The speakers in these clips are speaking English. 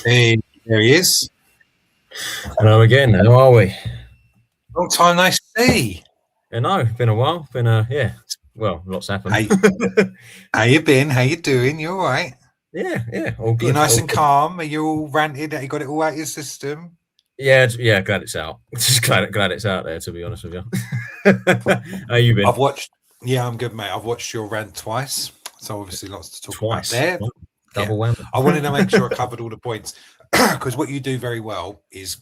Hey, there he is. Hello again. How are we? Long time no see. No, been a while. Well, lots happened. How you been? How you doing? You all right? Yeah, all good. Are you nice all and good. calm? Are you all ranted? You got it all out of your system? Yeah, glad it's out. Just glad it's out there. To be honest with you. How you been? I've watched. Yeah, I'm good, mate. I've watched your rant twice, so obviously lots to talk about there. Well, double whammy. I wanted to make sure I covered all the points because what you do very well is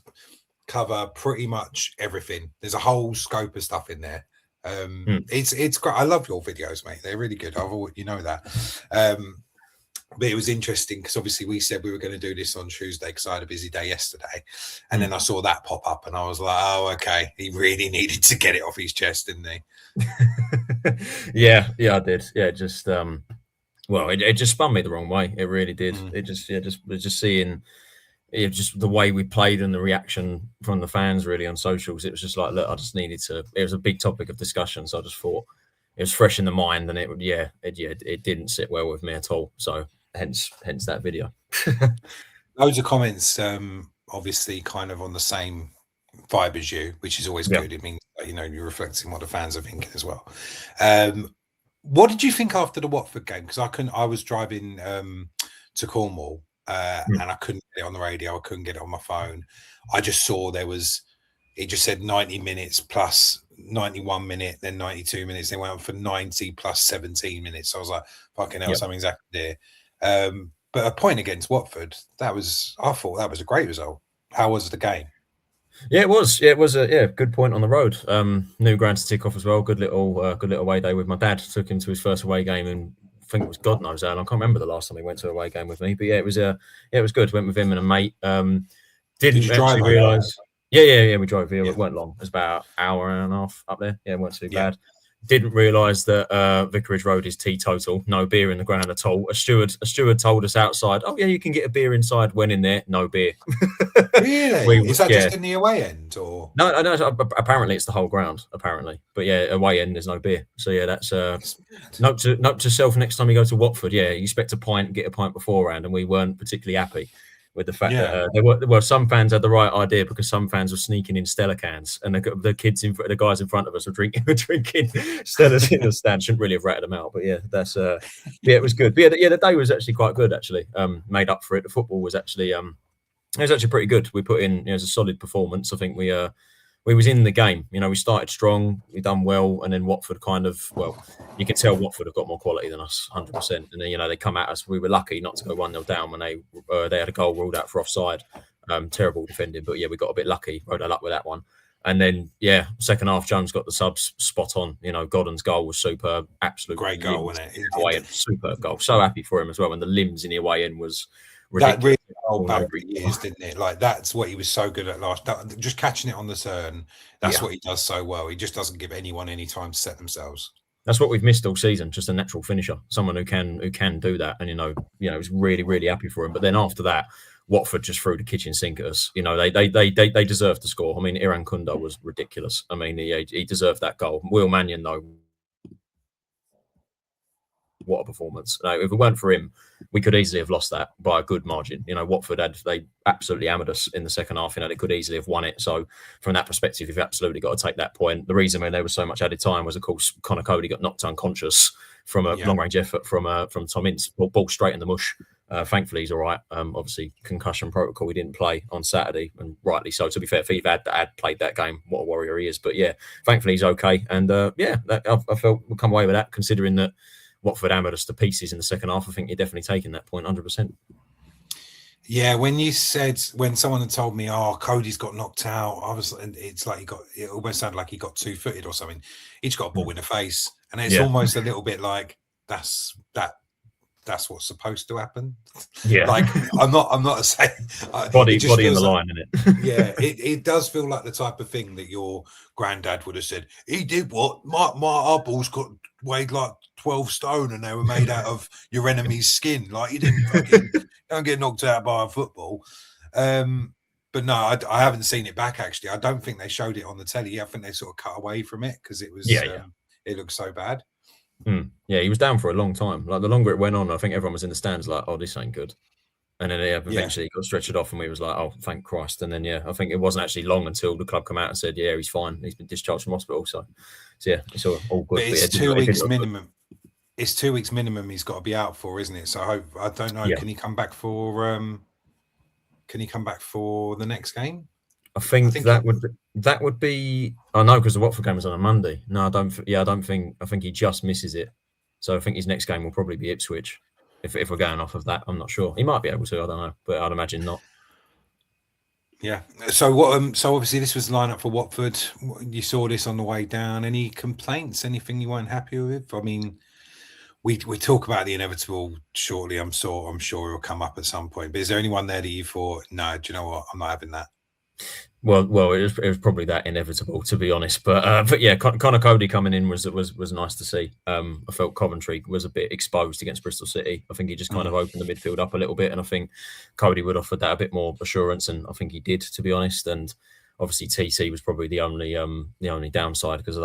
cover pretty much everything. There's a whole scope of stuff in there. It's great. I love your videos, mate. They're really good. You know that. But it was interesting because obviously we said we were going to do this on Tuesday because I had a busy day yesterday, and then I saw that pop up and I was like, oh, okay, he really needed to get it off his chest, didn't he? yeah, I did. Yeah, just well, it just spun me the wrong way. It really did. It just seeing just the way we played and the reaction from the fans really on socials. It was just like, look, I just needed to. It was a big topic of discussion, so I just thought it was fresh in the mind, and it didn't sit well with me at all. So hence that video. Loads of comments, obviously, kind of on the same vibe as you, which is always good. It means you're reflecting what the fans are thinking as well. What did you think after the Watford game? Because I was driving to Cornwall. And I couldn't get it on the radio. I couldn't get it on my phone. I just saw it just said 90 minutes plus 91 minute, then 92 minutes. They went on for 90 plus 17 minutes. So I was like, fucking hell, something's happened here. But a point against Watford, I thought that was a great result. How was the game? Yeah, it was. Yeah, it was a good point on the road. New ground to tick off as well. Good little away day with my dad. Took him to his first away game and I think it was God knows how. I can't remember the last time he went to a away game with me, but it was good. Went with him and a mate. Didn't actually realise. Yeah. We drove here. It weren't long. It was about an hour and a half up there. Yeah, it weren't too bad. Didn't realise that Vicarage Road is teetotal. No beer in the ground at all. A steward told us outside, oh yeah, you can get a beer inside. Went in there, no beer. Really? Is that just in the away end, or no? Apparently it's the whole ground. Apparently, but away end there's no beer. So that's note to self next time you go to Watford. Yeah, you expect a pint, get a pint beforehand, and we weren't particularly happy with the fact that there were some fans had the right idea because some fans were sneaking in Stella cans, and the guys in front of us were drinking Stellas in the stand. Shouldn't really have ratted them out, but that's it was good. But the day was actually quite good. Actually, made up for it. The football was actually it was actually pretty good. We put in it was a solid performance. I think we was in the game. We started strong, we done well, and then Watford you can tell Watford have got more quality than us, 100%. And then they come at us. We were lucky not to go 1-0 down when they had a goal ruled out for offside. Terrible defending, but we got a bit lucky. Rode our luck with that one. And then second half, Jones got the subs spot on. Godden's goal was superb, absolute great goal, wasn't it? Away end, superb goal. So happy for him as well. And the limbs in the away end was ridiculous. That really Barry years, didn't it? Like that's what he was so good at last. Just catching it on the turn. That's what he does so well. He just doesn't give anyone any time to set themselves. That's what we've missed all season. Just a natural finisher, someone who can do that. And I was really really happy for him. But then after that, Watford just threw the kitchen sink at us. They deserved to score. I mean, Iran Kunda was ridiculous. I mean, he deserved that goal. Will Mannion though. What a performance. If it weren't for him, we could easily have lost that by a good margin. Watford they absolutely hammered us in the second half. They could easily have won it. So from that perspective, you've absolutely got to take that point. The reason when there was so much added time was, of course, Connor Cody got knocked unconscious from a long-range effort from Tom Ince. Ball straight in the mush. Thankfully, he's all right. Obviously, concussion protocol. He didn't play on Saturday, and rightly so. To be fair, if he had played that game, what a warrior he is. But thankfully he's okay. And I felt we'll come away with that, considering that Watford hammered us to pieces in the second half. I think you're definitely taking that point 100%. Yeah, when someone had told me, "Oh, Cody's got knocked out," it's like it almost sounded like he got two-footed or something. He just got a ball in the face, and it's almost a little bit like that's what's supposed to happen. Yeah, like I'm not saying body in the line, isn't it? It does feel like the type of thing that your granddad would have said. He did what? Our balls weighed like 12 stone, and they were made out of your enemy's skin. Like he didn't don't get knocked out by a football. But no, I haven't seen it back actually. I don't think they showed it on the telly. I think they sort of cut away from it because it was it looked so bad. Yeah, he was down for a long time. Like the longer it went on, I think everyone was in the stands like, "Oh, this ain't good." And then eventually he got stretchered off, and we was like, oh, thank Christ. And then I think it wasn't actually long until the club come out and said, yeah, he's fine. He's been discharged from hospital. So yeah, it's all good. But it's 2 weeks minimum. It's 2 weeks minimum he's got to be out for, isn't it? So I don't know. Can he come back for? Can he come back for the next game? I think that would be. I know, because the Watford game was on a Monday. No, I don't. Yeah, I think he just misses it. So I think his next game will probably be Ipswich. If we're going off of that, I'm not sure. He might be able to. I don't know, but I'd imagine not. Yeah. So what? So obviously this was the lineup for Watford. You saw this on the way down. Any complaints? Anything you weren't happy with? I mean, we talk about the inevitable shortly. I'm sure it'll come up at some point. But is there anyone there that you thought, no, do you know what? I'm not having that. Well, it was probably that inevitable, to be honest. But yeah, Connor Cody coming in was nice to see. I felt Coventry was a bit exposed against Bristol City. I think he just kind of opened the midfield up a little bit, and I think Cody would offer that a bit more assurance, and I think he did, to be honest. And obviously TC was probably the only downside, because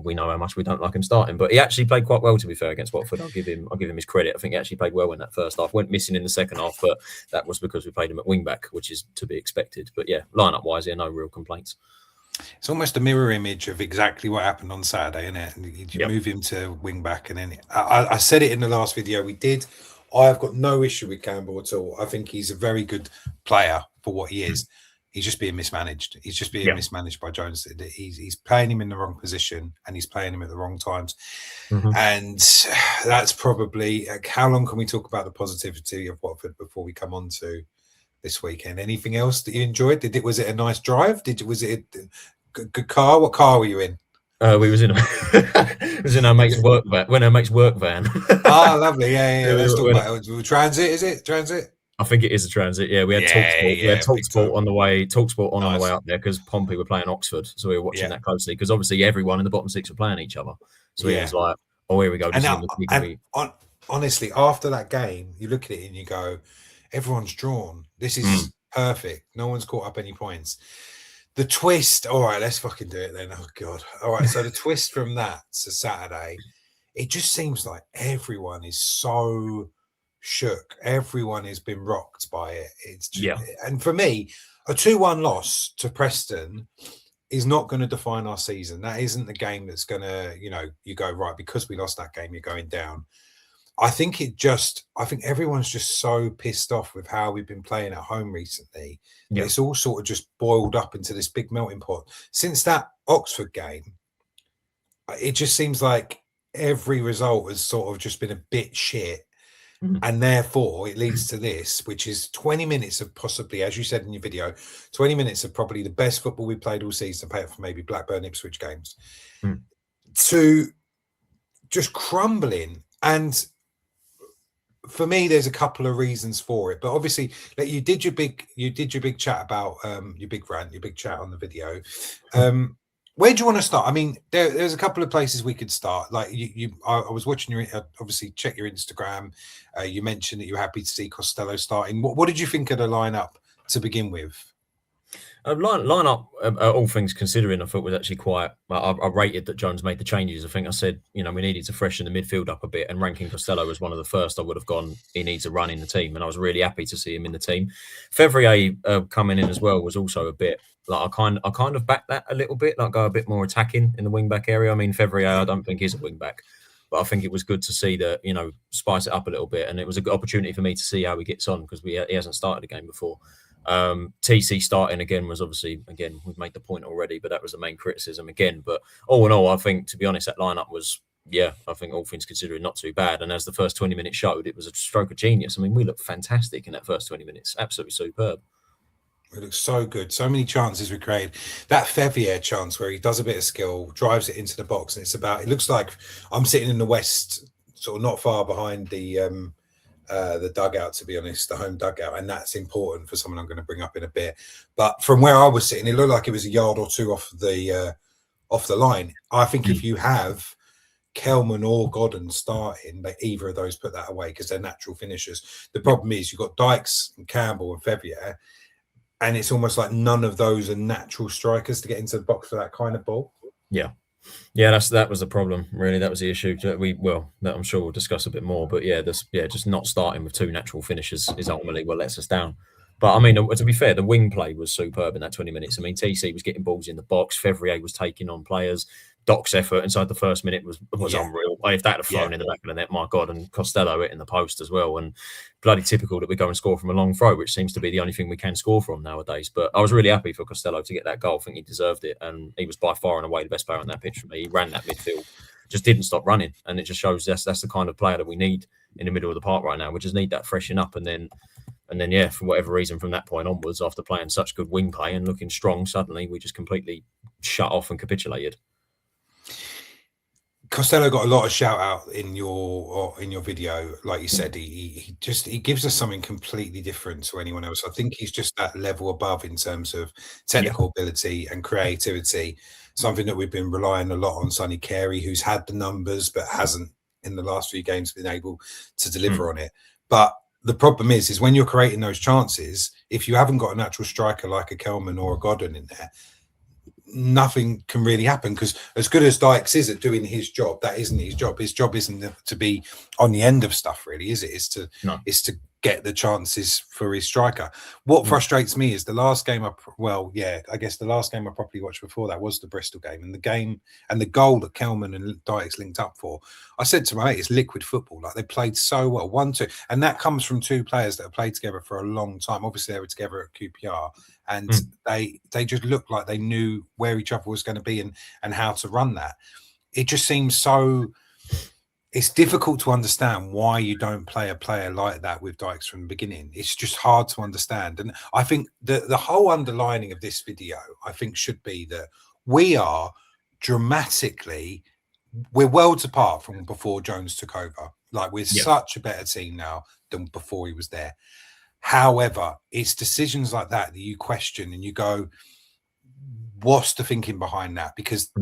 we know how much we don't like him starting. But he actually played quite well, to be fair, against Watford. I'll give him his credit. I think he actually played well in that first half. Went missing in the second half, but that was because we played him at wing back, which is to be expected. But yeah, lineup wise, no real complaints. It's almost a mirror image of exactly what happened on Saturday, isn't it? You move him to wing back, and then I said it in the last video we did. I've got no issue with Campbell at all. I think he's a very good player for what he is. He's just being mismanaged. He's just being mismanaged by Jones. He's playing him in the wrong position, and he's playing him at the wrong times. And that's probably, how long can we talk about the positivity of Watford before we come on to this weekend? Anything else that you enjoyed? Was it a nice drive? Was it a good car? What car were you in? We was in our mate's work van. When our mate's work van. Lovely. Yeah. Let's talk about it. Transit, is it? Transit? I think it is a transit. Yeah, we had TalkSport. We had TalkSport on the way. TalkSport on the way up there, because Pompey were playing Oxford, so we were watching that closely. Because obviously everyone in the bottom six were playing each other, so it was like, oh, here we go. Honestly, after that game, you look at it and you go, everyone's drawn. This is perfect. No one's caught up any points. The twist. All right, let's fucking do it then. Oh God. All right. So the twist from that to Saturday, it just seems like everyone is so shook. Everyone has been rocked by it. It's just, and for me, a 2-1 loss to Preston is not going to define our season. That isn't the game that's going to, you go, right, because we lost that game, you're going down. I think everyone's just so pissed off with how we've been playing at home recently. It's all sort of just boiled up into this big melting pot. Since that Oxford game, it just seems like every result has sort of just been a bit shit. And therefore it leads to this, which is 20 minutes of possibly, as you said in your video, 20 minutes of probably the best football we played all season, pay it for maybe Blackburn, Ipswich games, to just crumbling. And for me, there's a couple of reasons for it. But obviously, you did your big chat about your big rant, your big chat on the video. Where do you want to start? I mean, there's a couple of places we could start. Like I was watching your, obviously check your Instagram. You mentioned that you're happy to see Costello starting. What did you think of the lineup to begin with? Lineup, all things considering, I thought was actually quite. I rated that Jones made the changes. I think I said, we needed to freshen the midfield up a bit, and ranking Costello was one of the first. I would have gone, he needs a run in the team, and I was really happy to see him in the team. Fevrier coming in as well was also a bit. Like I kind of backed that a little bit, like go a bit more attacking in the wing back area. I mean, Fevrier, I don't think is a wing back, but I think it was good to see that, spice it up a little bit, and it was a good opportunity for me to see how he gets on, because he hasn't started a game before. TC starting again was obviously, we've made the point already, but that was the main criticism again. But all in all, I think, to be honest, that lineup was, I think all things considering, not too bad. And as the first 20 minutes showed, it was a stroke of genius. I mean, we looked fantastic in that first 20 minutes, absolutely superb. It looks so good. So many chances we created. That Fevrier chance where he does a bit of skill, drives it into the box, and it looks like I'm sitting in the west, sort of not far behind the dugout, to be honest, the home dugout, and that's important for someone I'm going to bring up in a bit. But from where I was sitting, it looked like it was a yard or two off the line. I think if you have Kelman or Godden starting, either of those put that away, because they're natural finishers. The problem is you've got Dykes and Campbell and Fevrier, and it's almost like none of those are natural strikers to get into the box for that kind of ball. Yeah. Yeah, that was the problem. Really, that was the issue. That I'm sure we'll discuss a bit more. But yeah, just not starting with two natural finishes is ultimately what lets us down. But I mean, to be fair, the wing play was superb in that 20 minutes. I mean, TC was getting balls in the box. Fevrier was taking on players. Doc's effort inside the first minute was unreal. If that had flown in the back of the net, my God, and Costello hit in the post as well. And bloody typical that we go and score from a long throw, which seems to be the only thing we can score from nowadays. But I was really happy for Costello to get that goal. I think he deserved it. And he was by far and away the best player on that pitch for me. He ran that midfield, just didn't stop running. And it just shows that's the kind of player that we need in the middle of the park right now. We just need that freshen up. And then, yeah, for whatever reason, from that point onwards, after playing such good wing play and looking strong, suddenly we just completely shut off and capitulated. Costello got a lot of shout out in your video. Like you said, he gives us something completely different to anyone else. I think he's just that level above in terms of technical ability and creativity, something that we've been relying a lot on Sonny Carey, who's had the numbers but hasn't in the last few games been able to deliver on it. But the problem is when you're creating those chances, if you haven't got a natural striker like a Kelman or a Godden in there, nothing can really happen, because as good as Dykes is at doing his job, that isn't his job. His job isn't to be on the end of stuff, really, is it? It's to get the chances for his striker. What frustrates me is the last game I guess the last game I properly watched before that was the Bristol game, and the goal that Kelman and Dykes linked up for. I said to my mate, it's liquid football. Like, they played so well, 1-2, and that comes from two players that have played together for a long time. Obviously, they were together at QPR, and they just looked like they knew where each other was going to be and how to run that. It just seems so. It's difficult to understand why you don't play a player like that with Dykes from the beginning. It's just hard to understand. And I think the whole underlining of this video, I think, should be that we are we're worlds apart from before Jones took over. Like, we're such a better team now than before he was there. However, it's decisions like that you question and you go, what's the thinking behind that? Because,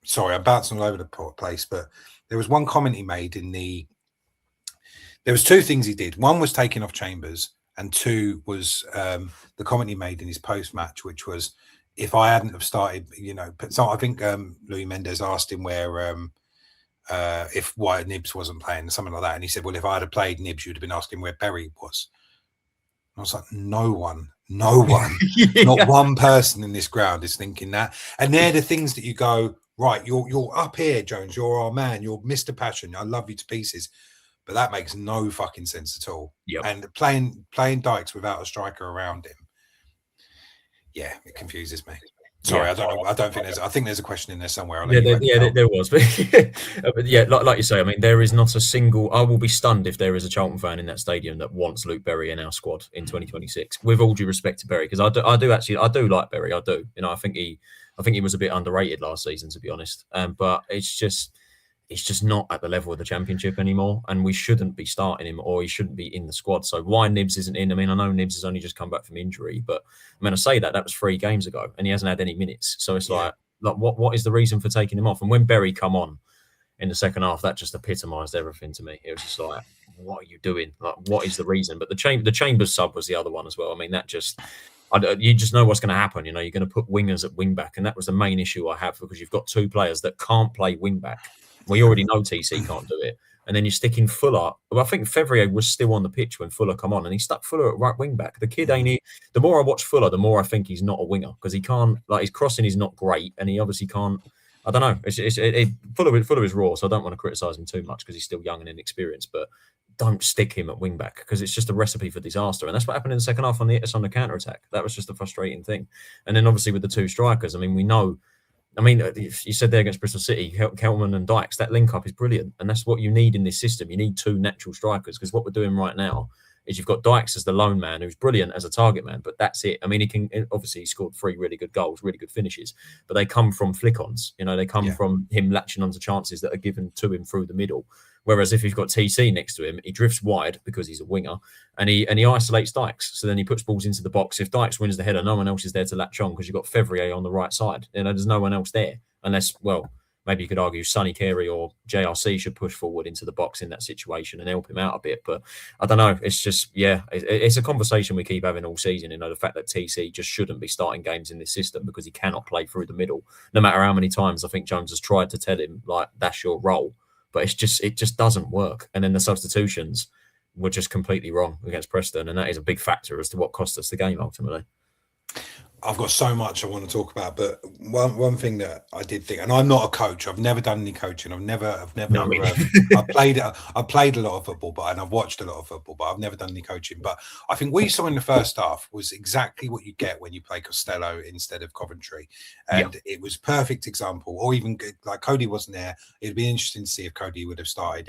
sorry, I'm bouncing all over the place, but there was one comment he made there was two things he did. One was taking off Chambers, and two was the comment he made in his post-match, which was, if I hadn't have started, so I think Louis Mendes asked him where if why Nibs wasn't playing, something like that. And he said, well, if I had played Nibs, you'd have been asking where Berry was. And I was like, no one, not one person in this ground is thinking that. And they're the things that you go, right, you're up here, Jones. You're our man. You're Mr. Passion. I love you to pieces. But that makes no fucking sense at all. And playing Dykes without a striker around him, it confuses me. Sorry, I don't know. I don't think I think there's a question in there somewhere. There was. But yeah, like you say, I mean, there is not a single. I will be stunned if there is a Charlton fan in that stadium that wants Luke Berry in our squad in 2026. With all due respect to Berry, because I do like Berry. I do. I think he was a bit underrated last season, to be honest. But it's just not at the level of the Championship anymore, and we shouldn't be starting him, or he shouldn't be in the squad. So why Nibs isn't in? I mean, I know Nibs has only just come back from injury, but I mean, I say that was 3 games ago, and he hasn't had any minutes. So it's like what is the reason for taking him off? And when Berry come on in the second half, that just epitomised everything to me. It was just like, what are you doing? Like, what is the reason? But the Chambers sub was the other one as well. I mean, that just. You just know what's going to happen. You're going to put wingers at wing back, and that was the main issue I have, because you've got 2 players that can't play wing back. We already know TC can't do it, and then you're sticking Fuller. Well, I think Fevrier was still on the pitch when Fuller come on, and he stuck Fuller at right wing back. The kid ain't. The more I watch Fuller, the more I think he's not a winger, because he can't. Like, his crossing is not great, and he obviously can't. I don't know. Fuller is raw, so I don't want to criticise him too much because he's still young and inexperienced, but. Don't stick him at wing back, because it's just a recipe for disaster. And that's what happened in the second half on the counter attack. That was just a frustrating thing. And then obviously with the 2 strikers, I mean, we know. I mean, you said there against Bristol City, Kelman and Dykes, that link up is brilliant, and that's what you need in this system. You need 2 natural strikers, because what we're doing right now is you've got Dykes as the lone man, who's brilliant as a target man, but that's it. I mean, he scored 3 really good goals, really good finishes, but they come from flick-ons. They come from him latching onto chances that are given to him through the middle. Whereas if you've got TC next to him, he drifts wide because he's a winger, and he isolates Dykes. So then he puts balls into the box. If Dykes wins the header, no one else is there to latch on, because you've got Fevrier on the right side. There's no one else there, unless, well, maybe you could argue Sonny Carey or JRC should push forward into the box in that situation and help him out a bit. But I don't know. It's just, it's a conversation we keep having all season. You know, the fact that TC just shouldn't be starting games in this system because he cannot play through the middle. No matter how many times I think Jones has tried to tell him, like, that's your role. But it just doesn't work. And then the substitutions were just completely wrong against Preston. And that is a big factor as to what cost us the game ultimately. I've got so much I want to talk about, but one thing that I did think, and I'm not a coach. I've never done any coaching. I've never. I've played a lot of football, and I've watched a lot of football, but I've never done any coaching. But I think what you saw in the first half was exactly what you get when you play Costello instead of Coventry, and it was perfect example. Or even like Cody wasn't there. It'd be interesting to see if Cody would have started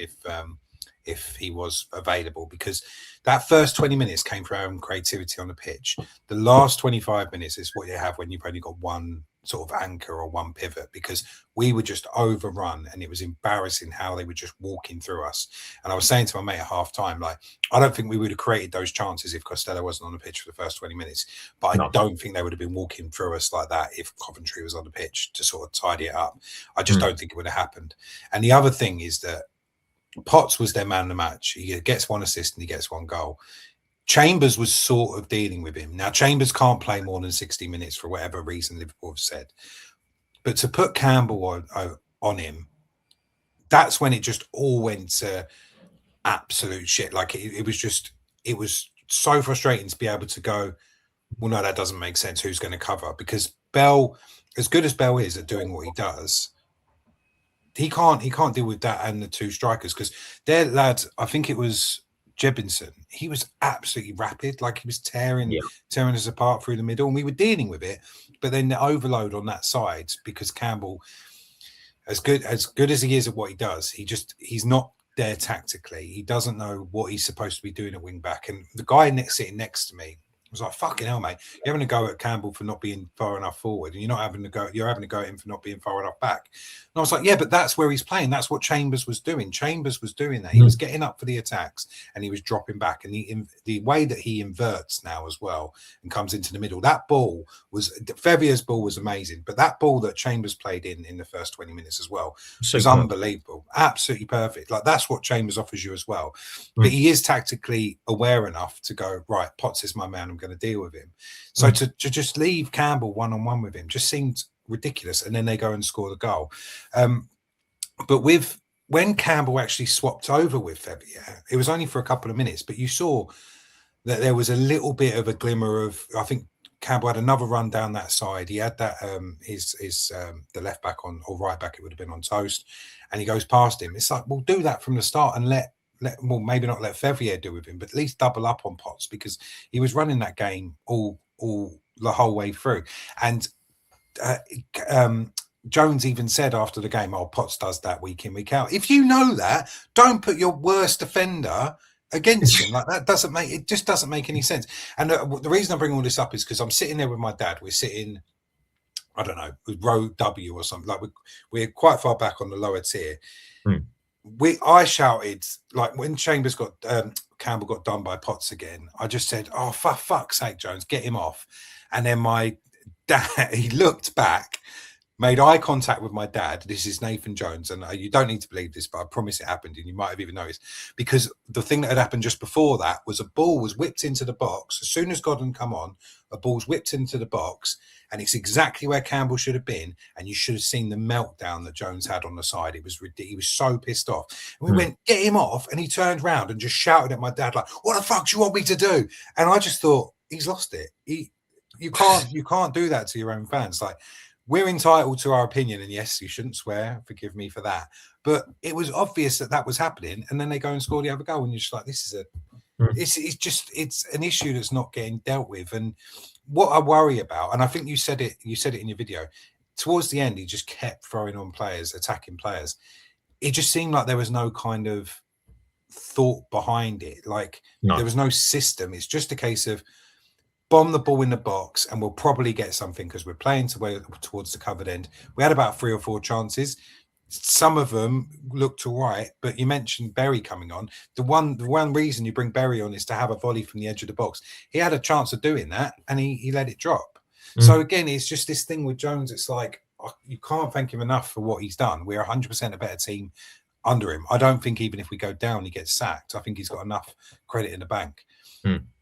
if he was available, because that first 20 minutes came from our own creativity on the pitch. The last 25 minutes is what you have when you've only got one sort of anchor or one pivot, because we were just overrun and it was embarrassing how they were just walking through us. And I was saying to my mate at half time, like, I don't think we would have created those chances if Costello wasn't on the pitch for the first 20 minutes, but I don't think they would have been walking through us like that if Coventry was on the pitch to sort of tidy it up. I just don't think it would have happened. And the other thing is that Potts was their man of the match. He gets one assist and he gets one goal. Chambers was sort of dealing with him. Now, Chambers can't play more than 60 minutes for whatever reason Liverpool have said. But to put Campbell on him, that's when it just all went to absolute shit. Like it was so frustrating to be able to go, well, no, that doesn't make sense. Who's going to cover? Because Bell, as good as Bell is at doing what he does, he can't deal with that and the two strikers, because their lads, I think it was Jebinson, he was absolutely rapid, like he was tearing us apart through the middle, and we were dealing with it. But then the overload on that side, because Campbell, as good as he is at what he does, he's not there tactically. He doesn't know what he's supposed to be doing at wing back. And the guy sitting next to me was like, fucking hell, mate, you're having a go at Campbell for not being far enough forward, and you're having a go at him for not being far enough back. And I was like, yeah, but that's where he's playing. That's what Chambers was doing. Chambers was doing that. He was getting up for the attacks and he was dropping back. And the way that he inverts now as well and comes into the middle, that ball was, Fevier's ball was amazing, but that ball that Chambers played in the first 20 minutes as well was unbelievable. Absolutely perfect. Like, that's what Chambers offers you as well. But he is tactically aware enough to go, right, Potts is my man, I'm going to deal with him. So to just leave Campbell one-on-one with him just seemed ridiculous. And then they go and score the goal. But when Campbell actually swapped over with Fevier, it was only for a couple of minutes, but you saw that there was a little bit of a glimmer of, I think Campbell had another run down that side. He had that the left back on, or right back, it would have been on toast, and he goes past him. It's like, well, do that from the start and well, maybe not let Fevier do with him, but at least double up on Potts, because he was running that game all the whole way through. And Jones even said after the game, "Oh, Potts does that week in, week out." If you know that, don't put your worst defender against him. Like, that doesn't make any sense. And the reason I bring all this up is because I'm sitting there with my dad. We're sitting, I don't know, with row W or something. Like, we're quite far back on the lower tier. I shouted, like, when Chambers Campbell got done by Potts again, I just said, "Oh, for fuck's sake, Jones, get him off." And then my dad, he looked back, made eye contact with my dad. This is Nathan Jones, and you don't need to believe this, but I promise it happened, and you might have even noticed, because the thing that had happened just before that was a ball was whipped into the box. As soon as Godden come on, a ball's whipped into the box, and it's exactly where Campbell should have been, and you should have seen the meltdown that Jones had on the side. It was ridiculous. He was so pissed off. And we went, "Get him off," and he turned around and just shouted at my dad, like, "What the fuck do you want me to do?" And I just thought, he's lost it. You can't do that to your own fans. Like, we're entitled to our opinion, and yes, you shouldn't swear. Forgive me for that. But it was obvious that was happening, and then they go and score the other goal, and you're just like, this is it's an issue that's not getting dealt with. And what I worry about, and I think you said it in your video, towards the end, he just kept throwing on players, attacking players. It just seemed like there was no kind of thought behind it. Like, there was no system. It's just a case of bomb the ball in the box and we'll probably get something, because we're playing towards the covered end. We had about 3 or 4 chances. Some of them looked all right, but you mentioned Berry coming on. The one reason you bring Berry on is to have a volley from the edge of the box. He had a chance of doing that and he let it drop. So again, it's just this thing with Jones. It's like, you can't thank him enough for what he's done. We're 100% a better team under him. I don't think even if we go down, he gets sacked. I think he's got enough credit in the bank.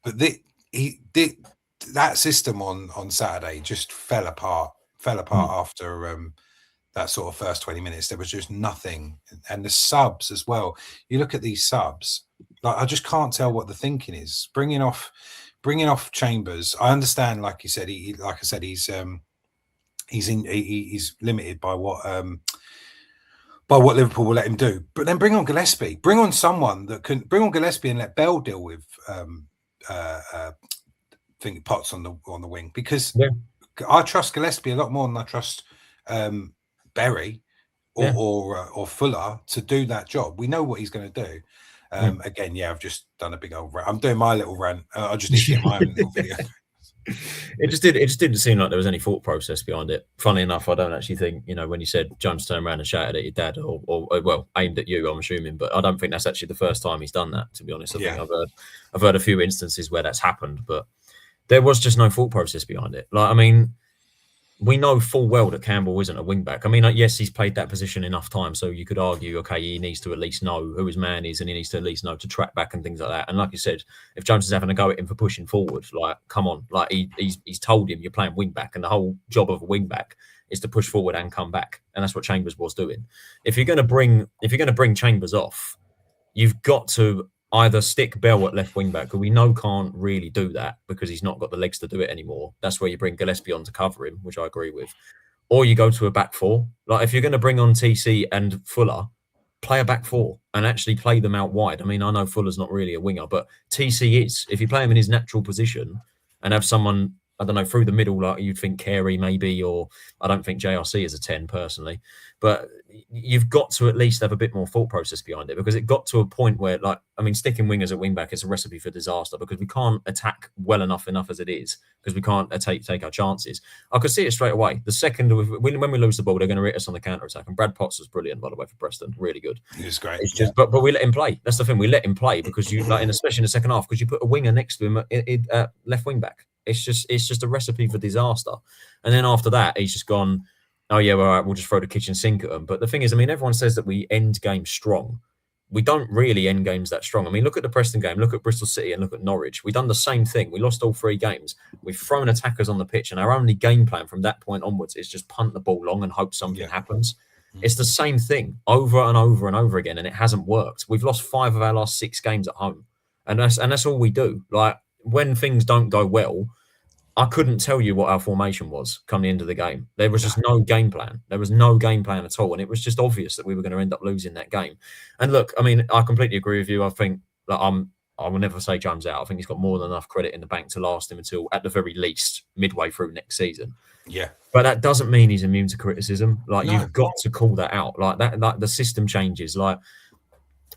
But that system on Saturday just fell apart after that sort of first 20 minutes. There was just nothing. And the subs as well. You look at these subs, like I just can't tell what the thinking is. Bringing off Chambers. I understand, like you said, he's limited by what Liverpool will let him do. But then bring on Gillespie. Bring on someone that can bring on Gillespie and let Bell deal with Potts on the wing, because I trust Gillespie a lot more than I trust Berry or Fuller to do that job. We know what he's going to do. Again, I've just done a big old rant. I'm doing my little rant. I just need to get my own little video. It just didn't seem like there was any thought process behind it. Funnily enough, I don't actually think, when you said Jones turned around and shouted at your dad, or well, aimed at you, I'm assuming, but I don't think that's actually the first time he's done that, to be honest. I think I've heard a few instances where that's happened, but there was just no thought process behind it. Like, I mean, we know full well that Campbell isn't a wing back. I mean, yes, he's played that position enough time, so you could argue, okay, he needs to at least know who his man is, and he needs to at least know to track back and things like that. And like you said, if Jones is having a go at him for pushing forward, like, come on, like he's told him you're playing wing back, and the whole job of a wing back is to push forward and come back, and that's what Chambers was doing. If you're going to bring Chambers off, you've got to either stick Bell at left wing back, who we know can't really do that because he's not got the legs to do it anymore. That's where you bring Gillespie on to cover him, which I agree with. Or you go to a back four. Like, if you're going to bring on TC and Fuller, play a back four and actually play them out wide. I mean, I know Fuller's not really a winger, but TC is. If you play him in his natural position and have someone, I don't know, through the middle, like you'd think Carey maybe, or I don't think JRC is a 10 personally, but you've got to at least have a bit more thought process behind it, because it got to a point where, like, I mean, sticking wingers at wing back is a recipe for disaster, because we can't attack well enough as it is, because we can't take our chances. I could see it straight away. The second when we lose the ball, they're going to hit us on the counter attack. And Brad Potts was brilliant, by the way, for Preston, really good. He was great. It's just, but we let him play. That's the thing. We let him play because you, like, especially in the second half, because you put a winger next to him at left wing back. It's just a recipe for disaster. And then after that, he's just gone, oh yeah, well, all right, we'll just throw the kitchen sink at them. But the thing is, I mean, everyone says that we end games strong. We don't really end games that strong. I mean, look at the Preston game, look at Bristol City, and look at Norwich. We've done the same thing. We lost all 3 games. We've thrown attackers on the pitch, and our only game plan from that point onwards is just punt the ball long and hope something happens. It's the same thing over and over and over again, and it hasn't worked. We've lost 5 of our last 6 games at home, and that's all we do. Like, when things don't go well, I couldn't tell you what our formation was come the end of the game. There was just no game plan. There was no game plan at all. And it was just obvious that we were going to end up losing that game. And look, I mean, I completely agree with you. I think that I will never say Jones out. I think he's got more than enough credit in the bank to last him until, at the very least, midway through next season. Yeah. But that doesn't mean he's immune to criticism. Like, you've got to call that out. Like that, like the system changes. Like,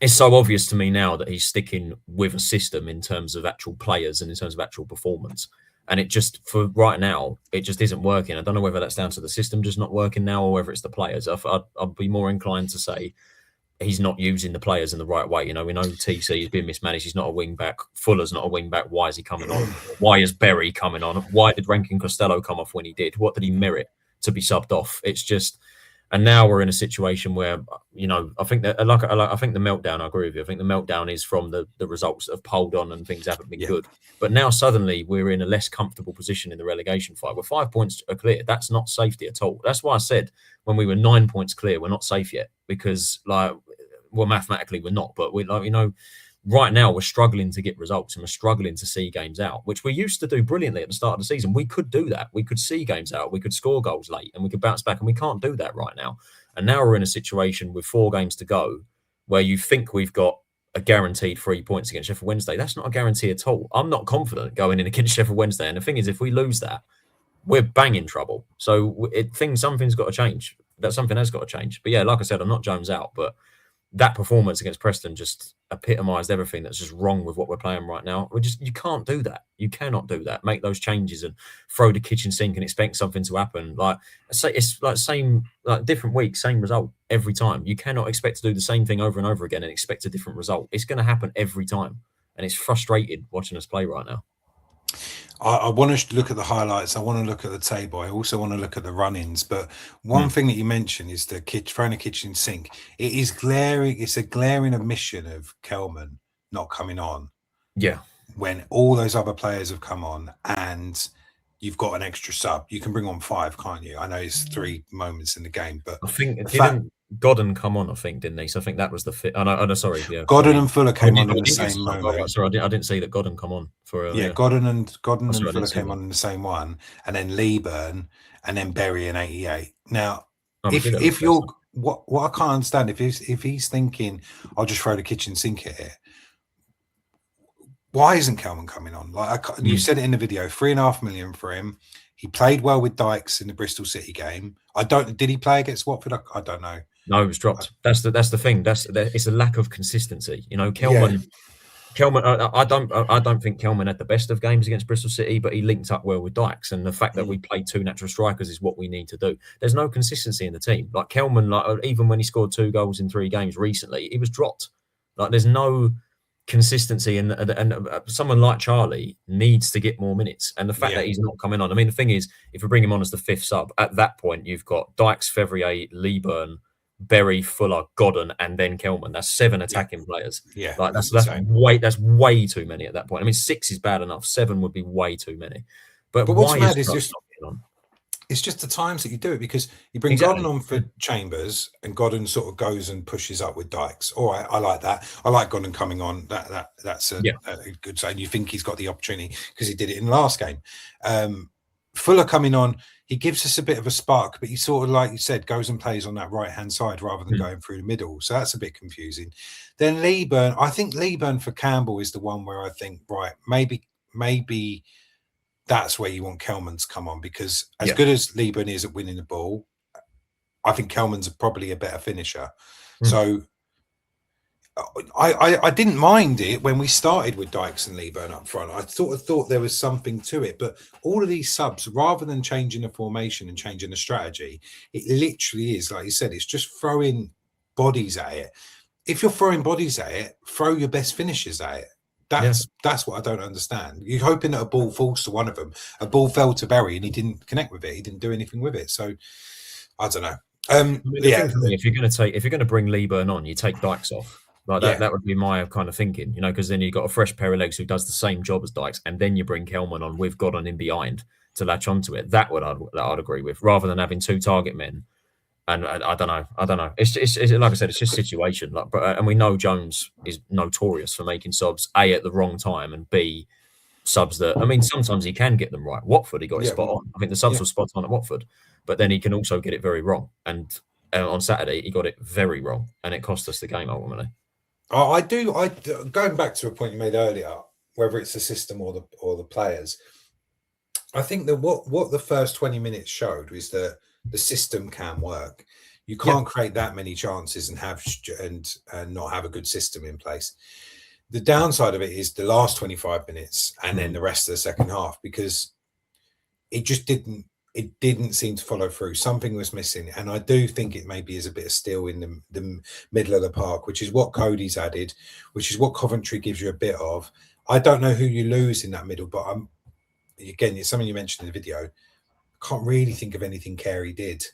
it's so obvious to me now that he's sticking with a system in terms of actual players and in terms of actual performance. And it just, for right now, it just isn't working. I don't know whether that's down to the system just not working now or whether it's the players. I'd be more inclined to say he's not using the players in the right way. You know, we know TC has been mismanaged. He's not a wing back. Fuller's not a wing back. Why is he coming on? Why is Berry coming on? Why did Rankin Costello come off when he did? What did he merit to be subbed off? It's just, and now we're in a situation where, you know, I think that, I think the meltdown, I agree with you. I think the meltdown is from the results that have polled on and things haven't been good. But now suddenly we're in a less comfortable position in the relegation fight. We're 5 points are clear. That's not safety at all. That's why I said when we were 9 points clear, we're not safe yet, because, like, well, mathematically we're not, but we're, like, you know, right now we're struggling to get results and we're struggling to see games out, which we used to do brilliantly at the start of the season. We could do that. We could see games out. We could score goals late and we could bounce back, and we can't do that right now. And now we're in a situation with 4 games to go where you think we've got a guaranteed 3 points against Sheffield Wednesday. That's not a guarantee at all. I'm not confident going in against Sheffield Wednesday. And the thing is, if we lose that, we're bang in trouble. So something's got to change. That something has got to change. But yeah, like I said, I'm not Jones out, but that performance against Preston just epitomised everything that's just wrong with what we're playing right now. You can't do that. You cannot do that. Make those changes and throw the kitchen sink and expect something to happen. Like, it's like different week, same result every time. You cannot expect to do the same thing over and over again and expect a different result. It's going to happen every time, and it's frustrating watching us play right now. I want to look at the highlights. I want to look at the table. I also want to look at the run-ins. But one thing that you mentioned is the throwing a kitchen sink. It is glaring. It's a glaring omission of Kelman not coming on. Yeah. When all those other players have come on and you've got an extra sub, you can bring on 5, can't you? I know it's 3 moments in the game, but I think didn't Godden come on? I think, didn't he? So I think that was the fit. Oh no, sorry. Yeah, Godden and Fuller came on in the same moment. Right, sorry, I didn't see that Godden come on for. Godden and Fuller came on in the same one, and then Leeburn, and then Berry in '88. Now, if you're what I can't understand if he's thinking, I'll just throw the kitchen sink at it. Why isn't Kelman coming on? Like you said it in the video, 3.5 million for him. He played well with Dykes in the Bristol City game. Did he play against Watford? I don't know. No, it was dropped. That's the thing. It's a lack of consistency. You know, Kelman. I don't think Kelman had the best of games against Bristol City, but he linked up well with Dykes, and the fact that we played 2 natural strikers is what we need to do. There's no consistency in the team. Like Kelman, even when he scored 2 goals in 3 games recently, he was dropped. Like there's no consistency, and someone like Charlie needs to get more minutes. And the fact that he's not coming on, I mean, the thing is, if we bring him on as the 5th sub, at that point you've got Dykes, Fevrier, Leeburn, Berry, Fuller, Godden, and then Kelman. That's 7 attacking players. Yeah, like that's way too many at that point. I mean, 6 is bad enough. 7 would be way too many. But what's mad is just it's just the times that you do it, because you bring Godden on for Chambers, and Godden sort of goes and pushes up with Dykes. All right, I like that. I like Godden coming on. That's a good sign. You think he's got the opportunity because he did it in the last game. Fuller coming on, he gives us a bit of a spark, but he sort of, like you said, goes and plays on that right-hand side rather than going through the middle. So that's a bit confusing. Then Leeburn, I think Leeburn for Campbell is the one where I think, right, maybe that's where you want Kelman to come on, because as good as Leeburn is at winning the ball, I think Kelman's probably a better finisher. So I didn't mind it when we started with Dykes and Leeburn up front. I sort of thought there was something to it, but all of these subs, rather than changing the formation and changing the strategy, it literally is, like you said, it's just throwing bodies at it. If you're throwing bodies at it, throw your best finishers at it. That's what I don't understand. You're hoping that a ball falls to one of them. A ball fell to Berry and he didn't connect with it. He didn't do anything with it. So I don't know. If you're going to bring Leeburn on, you take Dykes off. Like that would be my kind of thinking, you know, because then you've got a fresh pair of legs who does the same job as Dykes, and then you bring Kelman on with Godden in behind to latch onto it. That I'd agree with, rather than having 2 target men. And I don't know. It's like I said, it's just situation. Like, and we know Jones is notorious for making subs A at the wrong time, and B subs that, I mean, sometimes he can get them right. Watford, he got it spot on. I think the subs were spot on at Watford, but then he can also get it very wrong. And on Saturday, he got it very wrong, and it cost us the game ultimately. Going back to a point you made earlier, whether it's the system or the players, I think that what the first 20 minutes showed was that the system can work. You can't create that many chances and not have a good system in place. The downside of it is the last 25 minutes and then the rest of the second half, because it just didn't seem to follow through. Something was missing, and I do think it maybe is a bit of steel in the middle of the park, which is what Cody's added, which is what Coventry gives you a bit of. I don't know who you lose in that middle, but again, it's something you mentioned in the video. Can't really think of anything Carey did.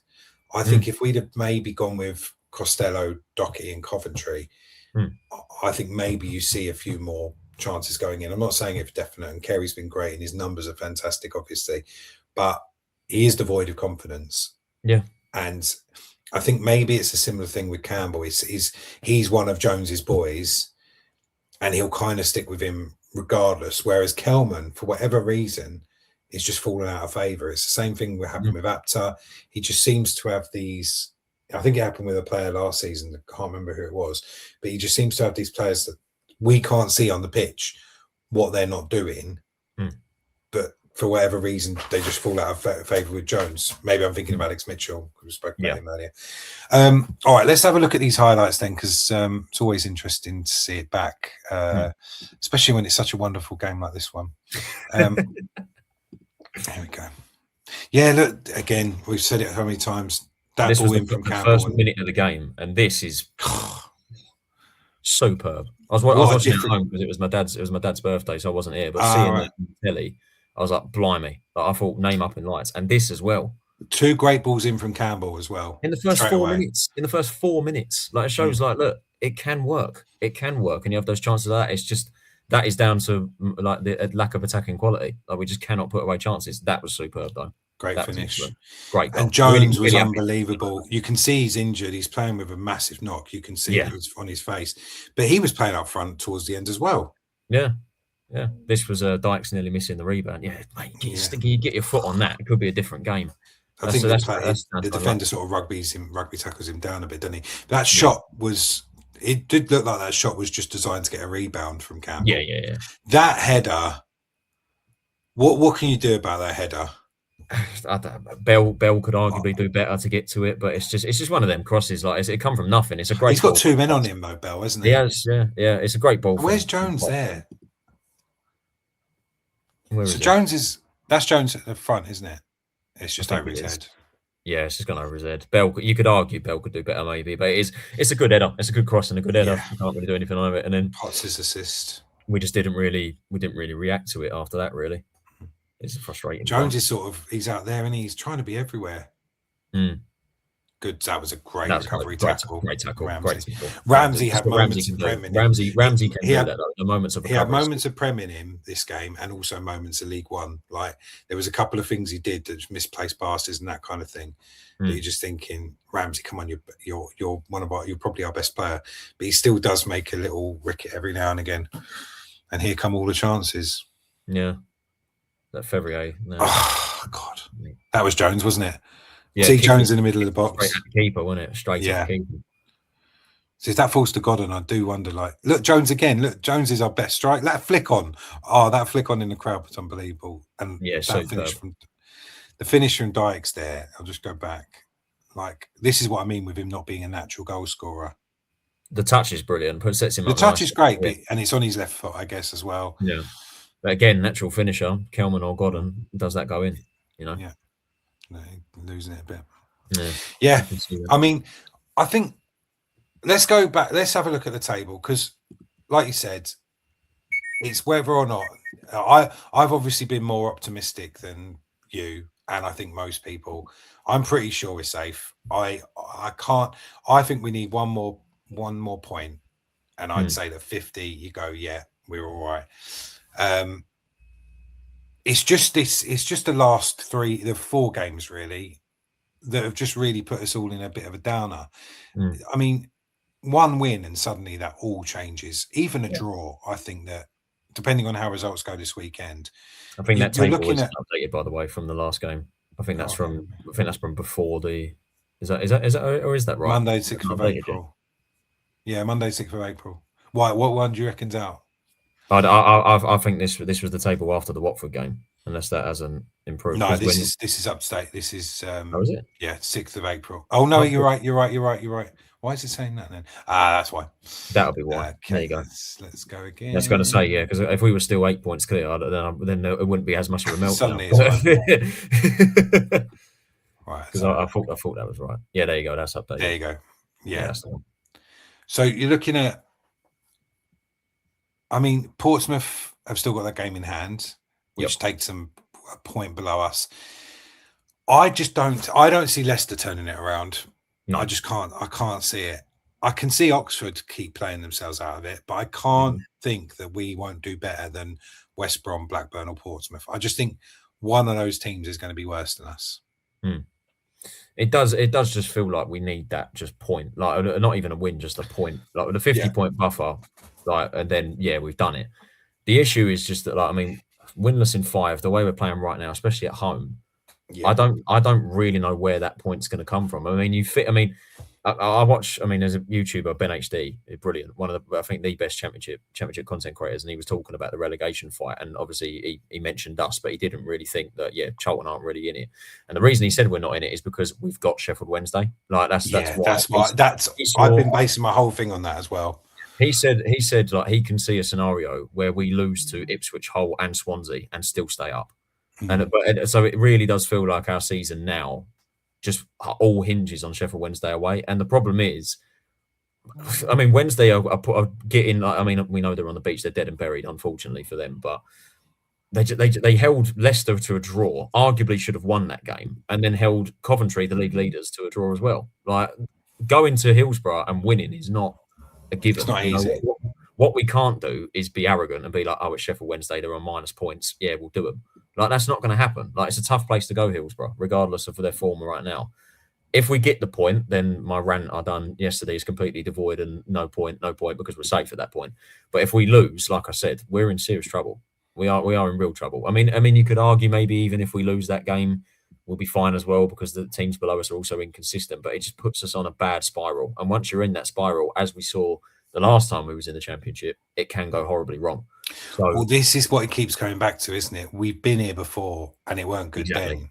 I think if we'd have maybe gone with Costello, Doherty and Coventry, I think maybe you see a few more chances going in. I'm not saying it's definite, and Carey's been great and his numbers are fantastic, obviously, but he is devoid of confidence. Yeah. And I think maybe it's a similar thing with Campbell. He's one of Jones's boys, and he'll kind of stick with him regardless. Whereas Kelman, for whatever reason, is just fallen out of favour. It's the same thing that happened with Apta. He just seems to have these. I think it happened with a player last season. I can't remember who it was, but he just seems to have these players that we can't see on the pitch what they're not doing. But for whatever reason, they just fall out of favour with Jones. Maybe I'm thinking of Alex Mitchell, who we spoke about him earlier. All right, let's have a look at these highlights then, because it's always interesting to see it back, especially when it's such a wonderful game like this one. There we go. Yeah, look, again, we've said it how many times. This was the first minute of the game, and this is superb. I was watching it at home because it was my dad's birthday, so I wasn't here. But seeing that on telly I was like, blimey. Like, I thought name up in lights. And this as well. 2 great balls in from Campbell as well. In the first 4 minutes. In the first 4 minutes. Like, it shows like, look, it can work. It can work. And you have those chances of that. It's just that is down to like the lack of attacking quality. Like, we just cannot put away chances. That was superb though. Great finish. Great goal. And Jones was unbelievable. You can see he's injured. He's playing with a massive knock. You can see it on his face. But he was playing up front towards the end as well. Yeah. Yeah. This was Dykes nearly missing the rebound. Yeah, mate, you get your foot on that. It could be a different game. I think the defender sort of rugby tackles him down a bit, doesn't he? That shot was, it did look like that shot was just designed to get a rebound from Campbell. Yeah. That header, what can you do about that header? Bell could arguably do better to get to it, but it's just one of them crosses. Like, it come from nothing. It's a great. He's got 2 men on him though, Bell, hasn't he? He has, yeah. It's a great ball. Where's Jones there? Where so is Jones that's Jones at the front, isn't it? It's just over his head. Yeah, it's just gone over his head. Bell, you could argue Bell could do better maybe, but it's a good header. It's a good cross and a good header. You can't really do anything on it. And then Potts' assist. We didn't really react to it after that. Really, it's frustrating. Jones is he's out there and he's trying to be everywhere. Good. That was a great recovery tackle. Great tackle. Ramsey had moments of prem in him. Ramsey can do that. The moments of he had moments of prem in him this game, and also moments of League One. Like, there was a couple of things he did that misplaced passes and that kind of thing. That you're just thinking, Ramsey, come on, you're you're probably our best player, but he still does make a little ricket every now and again. And here come all the chances. Yeah, that Fevrier. No. Oh God, that was Jones, wasn't it? Yeah, see Jones in the middle of the box. Straight at the keeper, wasn't it? Straight at the keeper. So if that falls to Godden, I do wonder, like, look, Jones again. Look, Jones is our best strike. That flick on. Oh, that flick on in the crowd was unbelievable. And that finish from Dykes there, I'll just go back. Like, this is what I mean with him not being a natural goal scorer. The touch is brilliant. Sets him the up touch is great, and it's on his left foot, I guess, as well. Yeah. But again, natural finisher, Kelman or Godden, does that go in, you know? Yeah. No, losing it a bit. Yeah. I mean, I think let's go back. Let's have a look at the table because, like you said, it's whether or not I've obviously been more optimistic than you, and I think most people. I'm pretty sure we're safe. I think we need one more point, and I'd say that 50. You go, yeah, we're all right. It's just the last 4 games really that have just really put us all in a bit of a downer. I mean, one win and suddenly that all changes. Even a draw, I think that depending on how results go this weekend. I think that table was updated, by the way, from the last game. I think that's from before the. Is that or is that right? Monday 6th of April. Yeah, Monday 6th of April. Why? What one do you reckon's out? I think this was the table after the Watford game, unless that hasn't improved. No, this is up to date. This is oh, is it? Yeah, 6th of April. Oh no, you're right. Why is it saying that then? That's why. That'll be why. Okay, there you go. Let's go again. That's going to say, yeah, because if we were still 8 points clear, then it wouldn't be as much of a meltdown. Suddenly it's right. Because I thought that was right. Yeah, there you go. That's updated. There you go. Yeah. That's the one. So you're looking at. I mean, Portsmouth have still got that game in hand, which takes them a point below us. I don't see Leicester turning it around. No. I can't see it. I can see Oxford keep playing themselves out of it, but I can't think that we won't do better than West Brom, Blackburn or Portsmouth. I just think one of those teams is going to be worse than us. It does just feel like we need that just point, like not even a win, just a point, like with a 50-point buffer, like, and then we've done it. The issue is just that, like, I mean, winless in 5, the way we're playing right now, especially at home, I don't really know where that point's going to come from. I mean, I watch. I mean, there's a YouTuber, Ben HD, brilliant, one of the, I think, the best championship content creators, and he was talking about the relegation fight, and obviously he mentioned us, but he didn't really think that Charlton aren't really in it. And the reason he said we're not in it is because we've got Sheffield Wednesday. Like that's why. I've been basing my whole thing on that as well. He said like he can see a scenario where we lose to Ipswich, Hull, and Swansea and still stay up. So it really does feel like our season now just all hinges on Sheffield Wednesday away. And the problem is, I mean, Wednesday are getting, like, I mean, we know they're on the beach, they're dead and buried, unfortunately for them, but they held Leicester to a draw, arguably should have won that game, and then held Coventry, the league leaders, to a draw as well. Like, going to Hillsborough and winning is not a given. It's not easy. What we can't do is be arrogant and be like, oh, it's Sheffield Wednesday, they're on minus points. Yeah, we'll do them. Like, that's not going to happen. Like, it's a tough place to go, Hillsborough, regardless of their form right now. If we get the point, then my rant I done yesterday is completely devoid and no point because we're safe at that point. But if we lose, like I said, we're in serious trouble. We are in real trouble. I mean, you could argue maybe even if we lose that game, we'll be fine as well because the teams below us are also inconsistent. But it just puts us on a bad spiral. And once you're in that spiral, as we saw the last time we was in the Championship, it can go horribly wrong. So, well, this is what it keeps going back to, isn't it? We've been here before, and it weren't good then.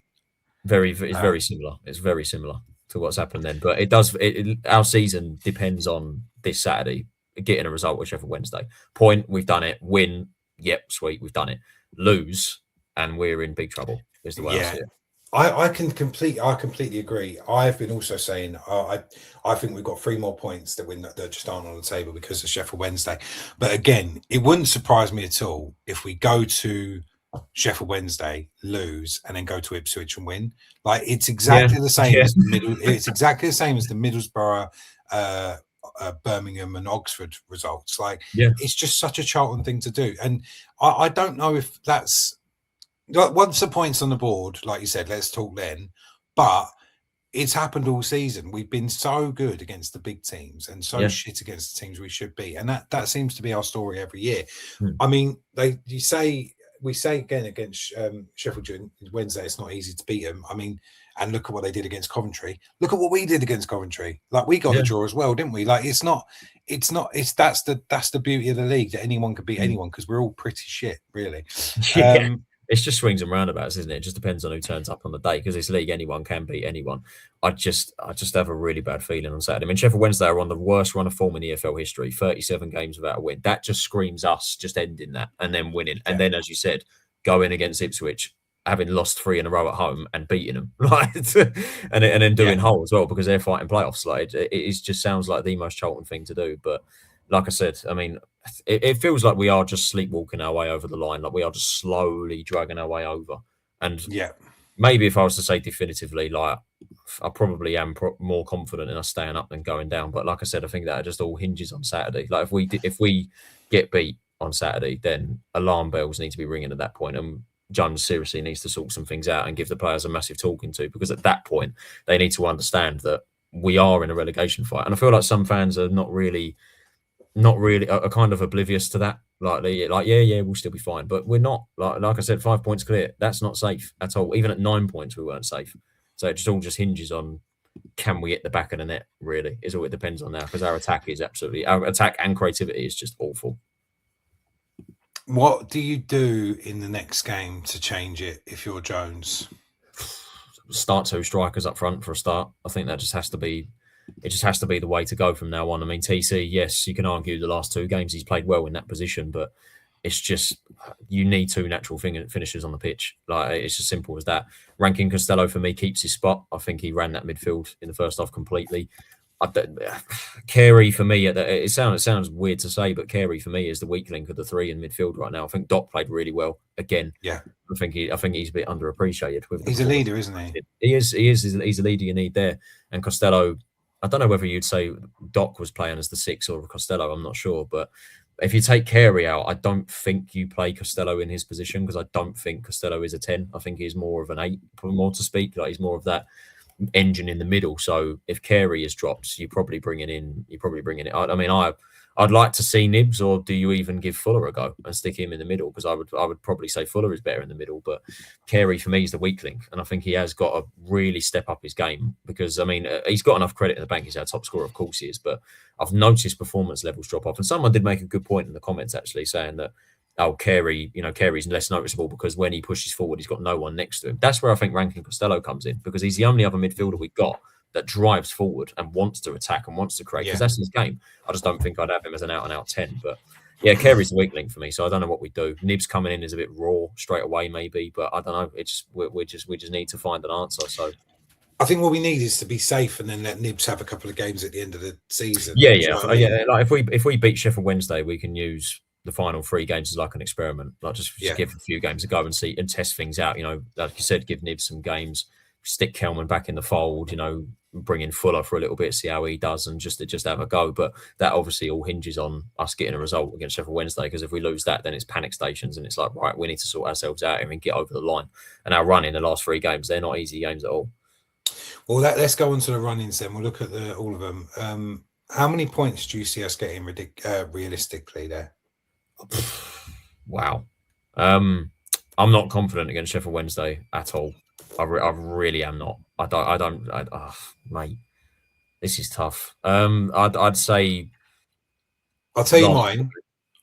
It's very similar. It's very similar to what's happened then. But it does. Our season depends on this Saturday getting a result with Sheffield Wednesday. Point, we've done it. Win, yep, sweet, we've done it. Lose, and we're in big trouble. Is the way I see it. I completely agree. I've been also saying I think we've got 3 more points that just aren't on the table because of Sheffield Wednesday. But again, it wouldn't surprise me at all if we go to Sheffield Wednesday, lose, and then go to Ipswich and win. Like, it's exactly the same as the middle. It's exactly the same as the Middlesbrough, Birmingham, and Oxford results. Like, it's just such a Charlton thing to do, and I don't know if that's. Once the points on the board, like you said, let's talk then. But it's happened all season. We've been so good against the big teams and so shit against the teams we should be, and that seems to be our story every year. I mean, we say again against Sheffield Wednesday, it's not easy to beat them. I mean, and look at what they did against Coventry. Look at what we did against Coventry. Like, we got the draw as well, didn't we? Like, that's the beauty of the league, that anyone could beat anyone because we're all pretty shit, really. It's just swings and roundabouts, isn't it? It just depends on who turns up on the day, because this league, anyone can beat anyone. I just have a really bad feeling on Saturday. I mean, Sheffield Wednesday are on the worst run of form in EFL history, 37 games without a win. That just screams us just ending that and then winning. And then, as you said, going against Ipswich, having lost 3 in a row at home and beating them, right? and then doing whole as well, because they're fighting playoffs. Like, it just sounds like the most Charlton thing to do. But like I said, I mean, it feels like we are just sleepwalking our way over the line. Like, we are just slowly dragging our way over. And maybe if I was to say definitively, like, I probably am more confident in us staying up than going down. But like I said, I think that just all hinges on Saturday. Like, if we get beat on Saturday, then alarm bells need to be ringing at that point. And Jones seriously needs to sort some things out and give the players a massive talking to, because at that point, they need to understand that we are in a relegation fight. And I feel like some fans are not really are kind of oblivious to that. Like, we'll still be fine, but we're not. Like I said, 5 points clear. That's not safe at all. Even at 9 points, we weren't safe. So it all just hinges on, can we hit the back of the net? Really, is all it depends on now, because our attack and creativity is just awful. What do you do in the next game to change it if you're Jones? Start 2 strikers up front for a start. I think that just has to be. It just has to be the way to go from now on. I mean, TC, yes, you can argue the last 2 games he's played well in that position, but it's just, you need 2 natural finishers on the pitch. Like, it's as simple as that. Rankin Costello, for me, keeps his spot. I think he ran that midfield in the first half completely. Carey, for me, it sounds weird to say, but Carey, for me, is the weak link of the 3 in midfield right now. I think Doc played really well again. Yeah, I think he's a bit underappreciated. He's a leader, isn't he? He's a leader you need there. And Costello, I don't know whether you'd say Doc was playing as the 6 or Costello. I'm not sure. But if you take Carey out, I don't think you play Costello in his position, because I don't think Costello is a 10. I think he's more of an 8, more to speak. Like, he's more of that engine in the middle. So if Carey is dropped, you're probably bringing it. I mean, I'd like to see Nibs, or do you even give Fuller a go and stick him in the middle? Because I would probably say Fuller is better in the middle, but Carey for me is the weak link, and I think he has got to really step up his game, because I mean, he's got enough credit in the bank. He's our top scorer, of course he is, but I've noticed performance levels drop off. And someone did make a good point in the comments, actually, saying that, Carey's less noticeable because when he pushes forward, he's got no one next to him. That's where I think Rankin Costello comes in, because he's the only other midfielder we've got that drives forward and wants to attack and wants to create, because that's his game. I just don't think I'd have him as an out-and-out 10. But yeah, Carey's the weak link for me, so I don't know what we do. Nibs coming in is a bit raw straight away, maybe, but I don't know. We just need to find an answer. So I think what we need is to be safe and then let Nibs have a couple of games at the end of the season. Yeah. Like, if we beat Sheffield Wednesday, we can use the final 3 games as like an experiment, like just give a few games a go and see and test things out. You know, like you said, give Nibs some games, stick Kelman back in the fold. You know, bring in Fuller for a little bit, see how he does, and just have a go. But that obviously all hinges on us getting a result against Sheffield Wednesday, because if we lose that, then it's panic stations, and it's like, right, we need to sort ourselves out here and get over the line. And our run in the last 3 games, they're not easy games at all. Well, let's go on to the run-ins then. We'll look at all of them. How many points do you see us getting realistically there? Wow. I'm not confident against Sheffield Wednesday at all. I really am not. Mate, this is tough. I'd say. I'll tell you mine.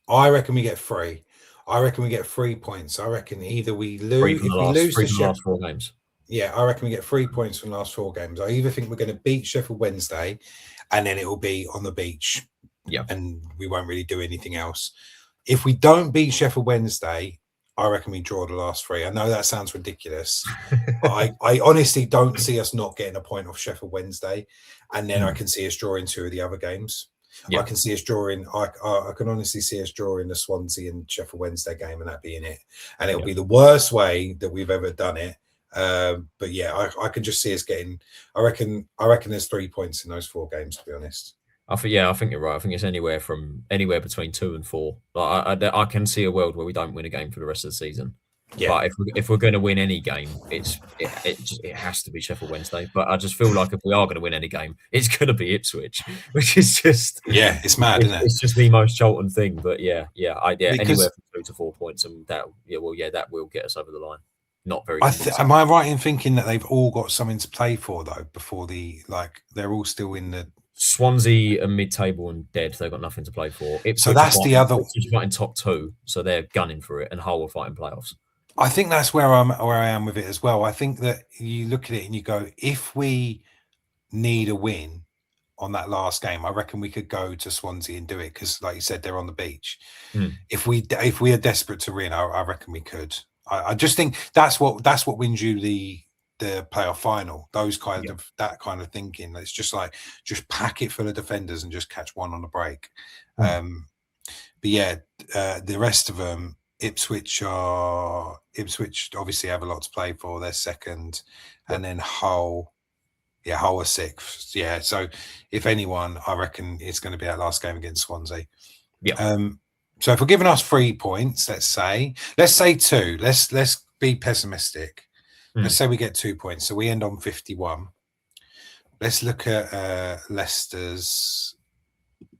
I reckon we get 3. I reckon we get 3 points. I reckon either we lose. If we lose the last 4 games. Yeah, I reckon we get 3 points from the last 4 games. I either think we're going to beat Sheffield Wednesday, and then it will be on the beach. Yeah, and we won't really do anything else. If we don't beat Sheffield Wednesday, I reckon we draw the last 3. I know that sounds ridiculous, but I honestly don't see us not getting a point off Sheffield Wednesday, and then I can see us drawing 2 of the other games. Yeah. I can see us drawing. I can honestly see us drawing the Swansea and Sheffield Wednesday game, and that being it. And it'll be the worst way that we've ever done it. But yeah, I can just see us getting. I reckon there's 3 points in those 4 games, to be honest. I think you're right. I think it's anywhere between 2 and 4. Like I can see a world where we don't win a game for the rest of the season. Yeah. But if we're going to win any game, it has to be Sheffield Wednesday. But I just feel like if we are going to win any game, it's going to be Ipswich, which is just it's mad, isn't it? It's just the most Charlton thing. But anywhere from 2 to 4 points, and that will get us over the line. Not very. Am I right in thinking that they've all got something to play for though? Before they're all still in the. Swansea are mid-table and dead. They've got nothing to play for. So that's the other. Ipswich fighting top 2, so they're gunning for it, and Hull are fighting playoffs. I think that's where I am with it as well. I think that you look at it and you go, if we need a win on that last game, I reckon we could go to Swansea and do it, because, like you said, they're on the beach. If we are desperate to win, I reckon we could. I just think that's what wins you the playoff final. Those that kind of thinking. It's just like pack it full of defenders and just catch one on the break. But yeah, the rest of them. Ipswich obviously have a lot to play for. They're second, and then Hull are 6th. Yeah, so if anyone, I reckon it's going to be that last game against Swansea. Yeah. So if we're giving us 3 points, let's say 2. Let's be pessimistic. Let's say we get 2 points, so we end on 51. Let's look at Leicester's.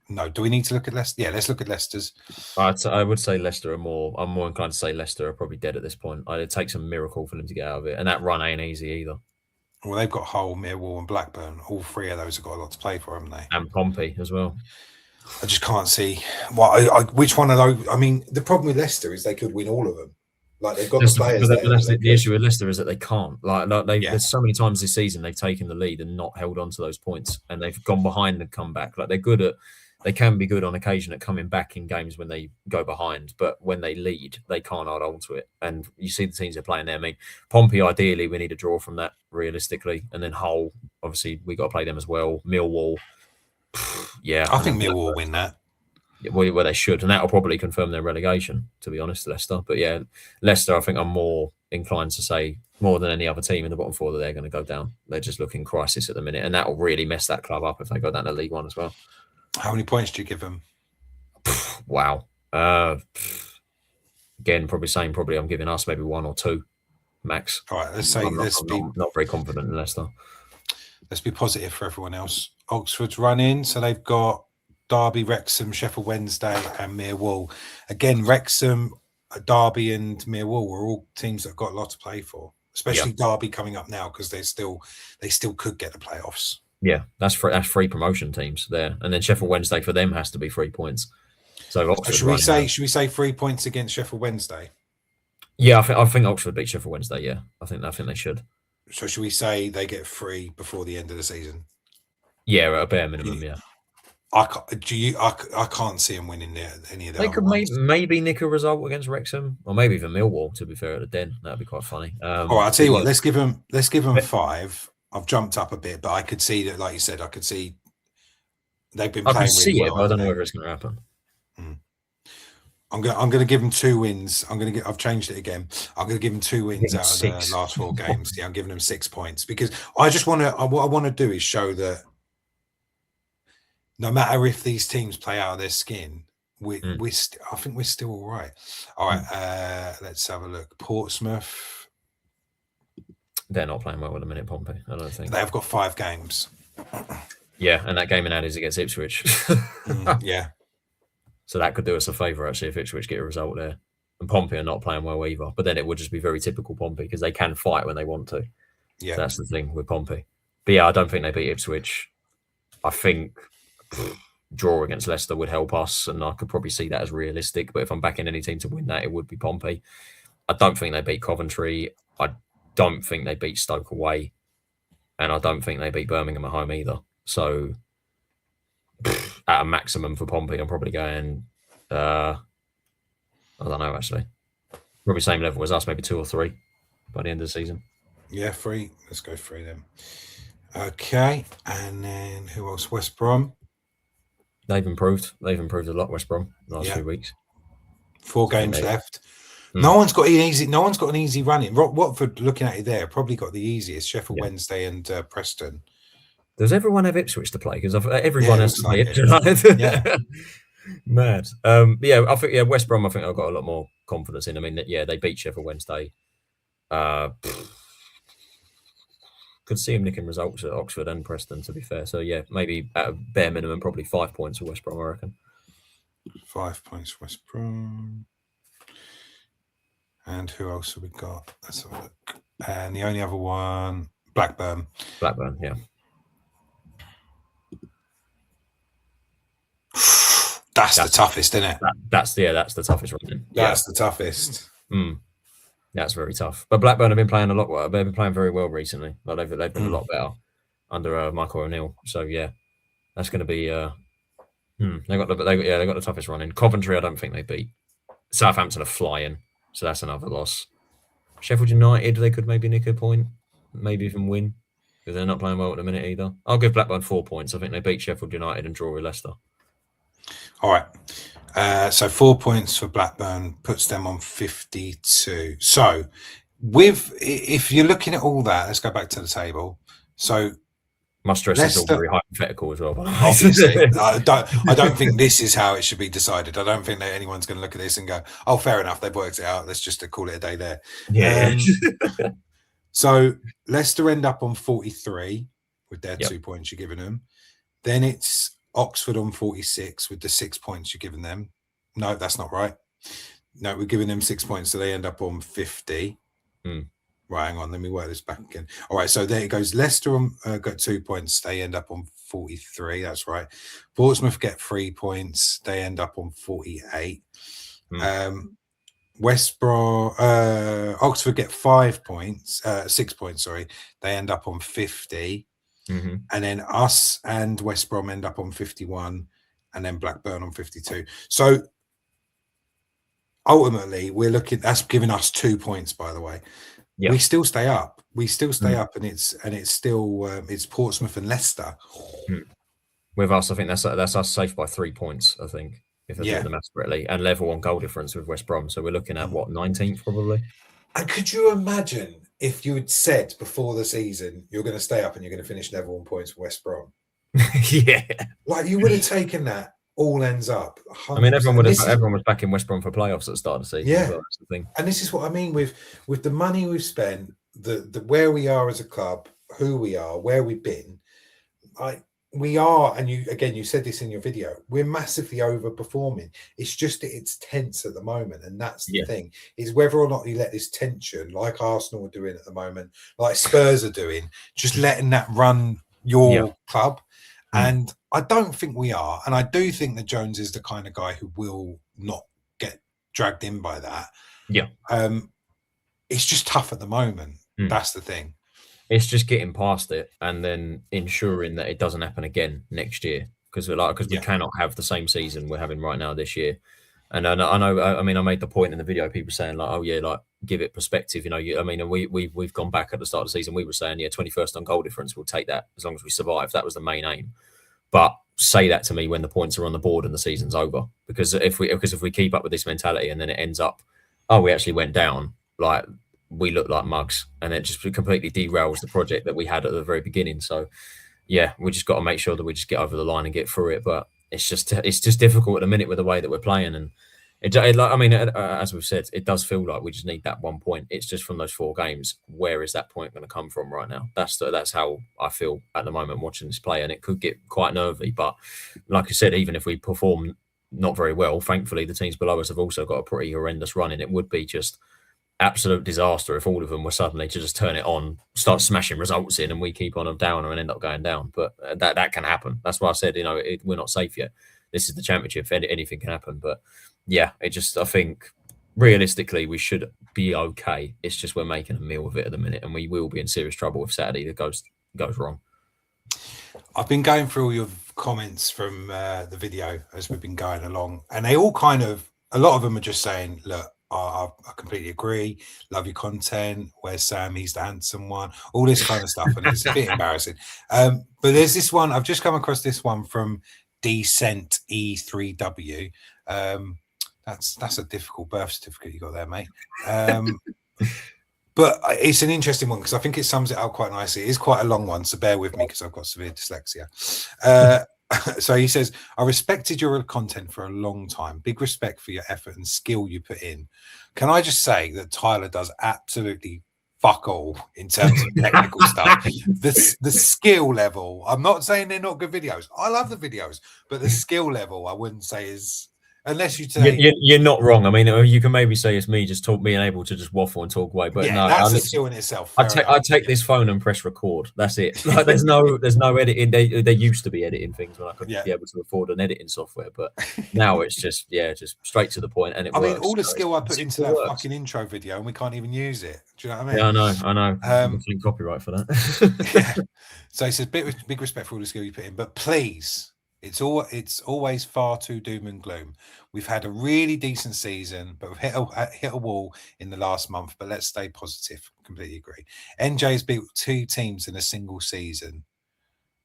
No, do we need to look at Leicester? Yeah, let's look at Leicester's. I would say Leicester are more. I'm more inclined to say Leicester are probably dead at this point. It takes a miracle for them to get out of it, and that run ain't easy either. Well, they've got Hull, Millwall, and Blackburn. All 3 of those have got a lot to play for, haven't they? And Pompey as well. I just can't see which one of those. I mean, the problem with Leicester is they could win all of them. Like they've got the players. But that's the issue with Leicester is that they can't. There's so many times this season they've taken the lead and not held on to those points, and they've gone behind and come back. Like they can be good on occasion at coming back in games when they go behind, but when they lead, they can't hold on to it. And you see the teams they're playing there. I mean, Pompey, ideally, we need a draw from that realistically, and then Hull, obviously, we got to play them as well. Millwall, I think Millwall will win that. Well, they should, and that'll probably confirm their relegation, to be honest, Leicester. But yeah, Leicester, I think I'm more inclined to say, more than any other team in the bottom 4, that they're going to go down. They're just looking crisis at the minute, and that'll really mess that club up if they go down to League One as well. How many points do you give them? Wow. Again, probably I'm giving us maybe 1 or 2 max. All right, let's say not very confident in Leicester. Let's be positive for everyone else. Oxford's running, so they've got Derby, Wrexham, Sheffield Wednesday, and Millwall. Again, Wrexham, Derby, and Millwall were all teams that have got a lot to play for. Especially Derby coming up now, because they still could get the playoffs. Yeah, that's 3 promotion teams there, and then Sheffield Wednesday for them has to be 3 points. So Oxford should we say 3 points against Sheffield Wednesday? Yeah, I think Oxford beat Sheffield Wednesday. Yeah, I think they should. So should we say they get 3 before the end of the season? Yeah, at a bare minimum. Yeah. I can't see them winning any of them. They could maybe nick a result against Wrexham, or maybe even Millwall. To be fair, at the Den, that'd be quite funny. All right, I'll tell you what. Let's give them 5. I've jumped up a bit, but I could see that, like you said, they've been playing really well. But I don't know whether it's going to happen. I'm gonna give them 2 wins. I've changed it again. I'm gonna give them 2 wins out of the last 4 games. Yeah, I'm giving them 6 points because I just want to. What I want to do is show that no matter if these teams play out of their skin, I think we're still all right. All right, let's have a look. Portsmouth. They're not playing well at the minute, Pompey. I don't think they've got 5 games. Yeah, and that game in hand is against Ipswich. Yeah. So that could do us a favour, actually, if Ipswich get a result there. And Pompey are not playing well either. But then it would just be very typical Pompey because they can fight when they want to. Yeah. So that's the thing with Pompey. But yeah, I don't think they beat Ipswich. I think draw against Leicester would help us, and I could probably see that as realistic. But if I'm backing any team to win that, it would be Pompey. I don't think they beat Coventry. I don't think they beat Stoke away. And I don't think they beat Birmingham at home either. So at a maximum for Pompey, I'm probably going, I don't know, actually. Probably same level as us, maybe 2 or 3 by the end of the season. Yeah, 3. Let's go 3 then. Okay. And then who else? West Brom. They've improved. They've improved a lot, West Brom, the last few weeks. 4 games left. No one's got an easy run in. Watford, looking at it there, probably got the easiest. Sheffield Wednesday and Preston. Does everyone have Ipswich to play? Because everyone has to play Ipswich. Yeah. Mad. I think West Brom, I think I've got a lot more confidence in. I mean, they beat Sheffield Wednesday. Could see him nicking results at Oxford and Preston, to be fair. So, yeah, maybe at a bare minimum, probably 5 points for West Brom, I reckon. 5 points for West Brom. And who else have we got? Let's have a look. And the only other one, Blackburn. Blackburn, yeah. That's the toughest, isn't it? That's the toughest one. That's the toughest. That's very tough. But Blackburn have been playing a lot well. They've been playing very well recently. Like they've been a lot better under Michael O'Neill. So yeah, that's going to be. They got the toughest run in. Coventry, I don't think they beat. Southampton are flying, so that's another loss. Sheffield United, they could maybe nick a point, maybe even win, because they're not playing well at the minute either. I'll give Blackburn 4 points. I think they beat Sheffield United and draw with Leicester. All right. So 4 points for Blackburn puts them on 52. So if you're looking at all that, let's go back to the table. So my stress is all very hypothetical as well. Obviously, I don't think this is how it should be decided. I don't think that anyone's going to look at this and go, "Oh, fair enough, they've worked it out. Let's just call it a day there." Yeah. So Leicester end up on 43 with their 2 points you're giving them. Then it's Oxford on 46 with the 6 points you're giving them. No, that's not right. No, we're giving them 6 points, so they end up on 50. Right, hang on, let me work this back again. All right, so there it goes. Leicester got 2 points. They end up on 43. That's right. Portsmouth get 3 points. They end up on 48. West Brom, Oxford get 5 points. 6 points, sorry. They end up on 50. And then us and West Brom end up on 51. And then Blackburn on 52. So ultimately, we're looking. That's giving us 2 points, by the way. Yep. We still stay up. And it's still it's Portsmouth and Leicester. With us, I think that's us safe by 3 points. I think if I do the maths correctly, and level on goal difference with West Brom. So we're looking at what, 19th probably. And could you imagine if you had said before the season you're going to stay up and you're going to finish level on points with West Brom? Yeah, like you would have taken that. All ends up. 100%. I mean, everyone was back in West Brom for playoffs at the start of the season. Yeah, well. That's the thing. And this is what I mean with the money we've spent, the where we are as a club, who we are, where we've been. We are, and you said this in your video. We're massively overperforming. It's just that it's tense at the moment, and that's the thing. Is whether or not you let this tension, like Arsenal are doing at the moment, like Spurs are doing, just letting that run your club. And I don't think we are. And I do think that Jones is the kind of guy who will not get dragged in by that. Yeah. It's just tough at the moment. That's the thing. It's just getting past it and then ensuring that it doesn't happen again next year. Because we cannot have the same season we're having right now this year. And I know, I mean, I made the point in the video, people saying like, oh yeah, like give it perspective. I mean, and we've gone back at the start of the season. We were saying, 21st on goal difference. We'll take that as long as we survive. That was the main aim. But say that to me when the points are on the board and the season's over, because if we keep up with this mentality and then it ends up, oh, we actually went down, like we look like mugs, and it just completely derails the project that we had at the very beginning. So yeah, we just got to make sure that we just get over the line and get through it. But it's just difficult at the minute with the way that we're playing, and I mean, as we've said, it does feel like we just need that 1 point. It's just from those 4 games. Where is that point going to come from right now? That's how I feel at the moment watching this play, and it could get quite nervy. But like I said, even if we perform not very well, thankfully the teams below us have also got a pretty horrendous run, and it would be just absolute disaster if all of them were suddenly to just turn it on, start smashing results in, and we keep on a downer and end up going down. But that can happen. That's why I said, we're not safe yet. This is the championship. Anything can happen. But yeah, I think realistically we should be okay. It's just we're making a meal of it at the minute, and we will be in serious trouble if Saturday that goes wrong. I've been going through all your comments from the video as we've been going along, and they all a lot of them are just saying, look, I completely agree. Love your content. Where's Sam? He's the handsome one. All this kind of stuff, and it's a bit embarrassing. But there's this one. I've just come across this one from Decent E3W. That's a difficult birth certificate you got there, mate. But it's an interesting one because I think it sums it up quite nicely. It is quite a long one, so bear with me because I've got severe dyslexia. So he says, I respected your content for a long time. Big respect for your effort and skill you put in. Can I just say that Tyler does absolutely fuck all in terms of technical stuff. The skill level, I'm not saying they're not good videos. I love the videos, but the skill level, I wouldn't say is... Unless you say you're not wrong. I mean, you can maybe say it's me just being able to just waffle and talk away, but yeah, no, that's a skill in itself. I take this phone and press record. That's it. Like, there's no editing. There used to be editing things when I couldn't be able to afford an editing software, but now it's just straight to the point, and it works. I mean, all the skill I put into that fucking intro video, and we can't even use it. Do you know what I mean? Yeah, I know. I'm copyright for that. Yeah. So he says, big respect for all the skill you put in, but please. It's always far too doom and gloom. We've had a really decent season, but we've hit a wall in the last month. But let's stay positive. Completely agree. NJ's beat 2 teams in a single season.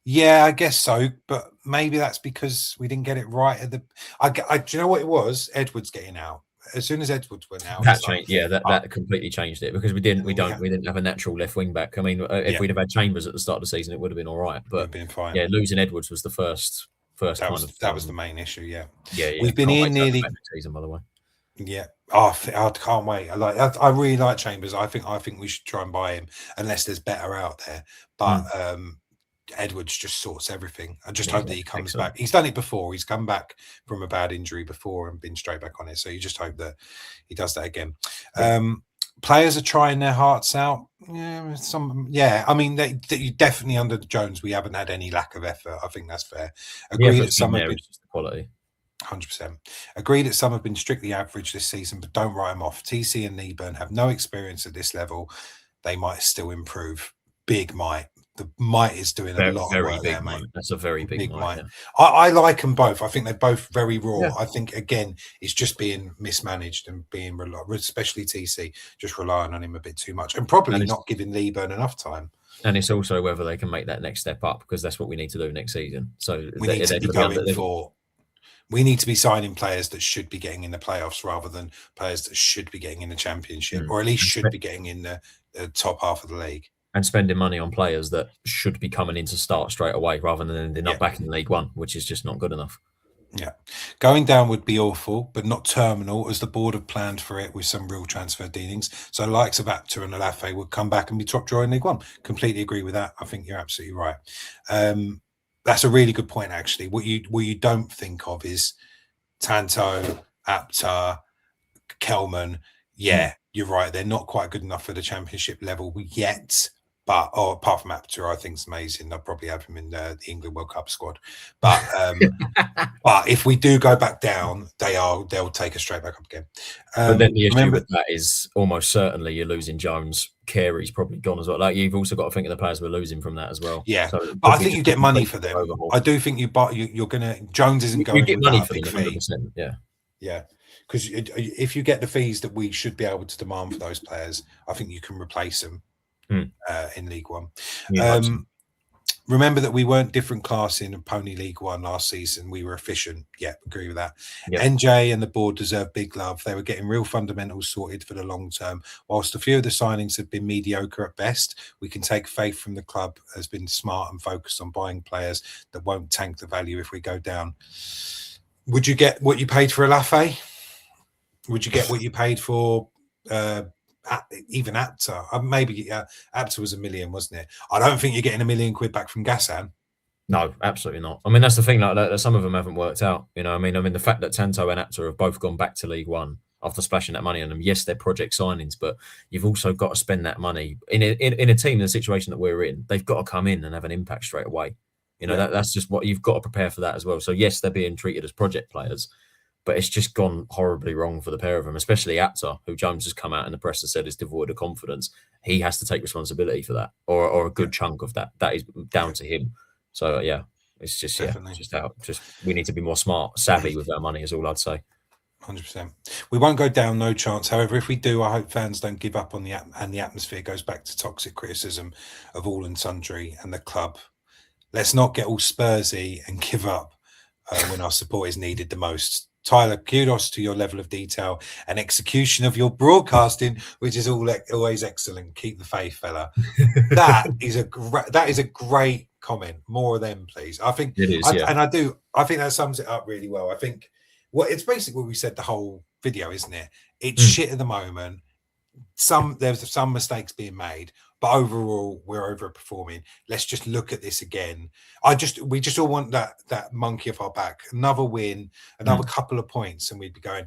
Yeah, I guess so. But maybe that's because we didn't get it right at the. Do you know what it was? Edwards getting out. As soon as Edwards went out, that changed. Yeah, that completely changed it because we didn't have a natural left wing back. I mean, if we'd have had Chambers at the start of the season, it would have been all right. But been fine. Yeah, losing Edwards was the first. That was the main issue. Yeah. We've been in nearly season, by the way. Yeah. Oh, I can't wait. I really like Chambers. I think we should try and buy him unless there's better out there. But Edwards just sorts everything. I just hope that he comes back. He's done it before. He's come back from a bad injury before and been straight back on it. So you just hope that he does that again. Players are trying their hearts out. Yeah, I mean, they definitely under Jones, we haven't had any lack of effort. I think that's fair. Agree that some have been quality. 100%. Agree that some have been strictly average this season, but don't write them off. TC and Nieburn have no experience at this level. They might still improve. Big might. The might is doing a lot of work there, mate. That's a very big might. Yeah. I like them both. I think they're both very raw. Yeah. I think, again, it's just being mismanaged and being, especially TC, just relying on him a bit too much and probably not giving Lieburn enough time. And it's also whether they can make that next step up because that's what we need to do next season. So we need to be going for... We need to be signing players that should be getting in the playoffs rather than players that should be getting in the championship or at least should be getting in the top half of the league. And spending money on players that should be coming in to start straight away rather than they're not back in League One, which is just not good enough. Yeah. Going down would be awful, but not terminal, as the board have planned for it with some real transfer dealings. So likes of Apter and Alafe would come back and be top drawer in League One. Completely agree with that. I think you're absolutely right. That's a really good point, actually. What you don't think of is Tanto, Apter, Kelman. Yeah, you're right. They're not quite good enough for the championship level yet. But apart from Apter, I think it's amazing. I'll probably have him in the England World Cup squad. But but if we do go back down, they'll take us straight back up again. But then the issue with that is almost certainly you're losing Jones. Carey's probably gone as well. Like you've also got to think of the players we're losing from that as well. Yeah, so but I think you get money for them. Overhaul. I do think you're gonna. Jones isn't going. You get money for them, 100%. Yeah. Because if you get the fees that we should be able to demand for those players, I think you can replace them. In League One. remember that we weren't different class in Pony League One last season. We were efficient. Yeah, agree with that. Yep. NJ and the board deserve big love. They were getting real fundamentals sorted for the long term. Whilst a few of the signings have been mediocre at best, we can take faith from the club has been smart and focused on buying players that won't tank the value if we go down. Would you get what you paid for Alafe? Would you get what you paid for even Apta? Maybe Apta was $1 million, wasn't it? I don't think you're getting £1 million back from Gassan. No, absolutely not. I mean, that's the thing. Like some of them haven't worked out. You know, I mean, the fact that Tanto and Apta have both gone back to League One after splashing that money on them. Yes, they're project signings, but you've also got to spend that money in a team in the situation that we're in. They've got to come in and have an impact straight away. You know, that's just what you've got to prepare for that as well. So yes, they're being treated as project players, but it's just gone horribly wrong for the pair of them, especially Apta, who Jones has come out in the press and said is devoid of confidence. He has to take responsibility for that, or a good chunk of that. That is down to him. So yeah, it's just we need to be more savvy with our money is all I'd say. 100%. We won't go down, no chance. However, if we do, I hope fans don't give up on the atmosphere goes back to toxic criticism of all and sundry and the club. Let's not get all Spursy and give up when our support is needed the most. Tyler, kudos to your level of detail and execution of your broadcasting, which is always excellent. Keep the faith, fella. That is a great comment. More of them, please. I think it is, and I think that sums it up really well. I think it's basically what we said the whole video, isn't it? It's shit at the moment. There's some mistakes being made, but overall we're overperforming. Let's just look at this again. We just all want that monkey off our back. Another win, another couple of points, and we'd be going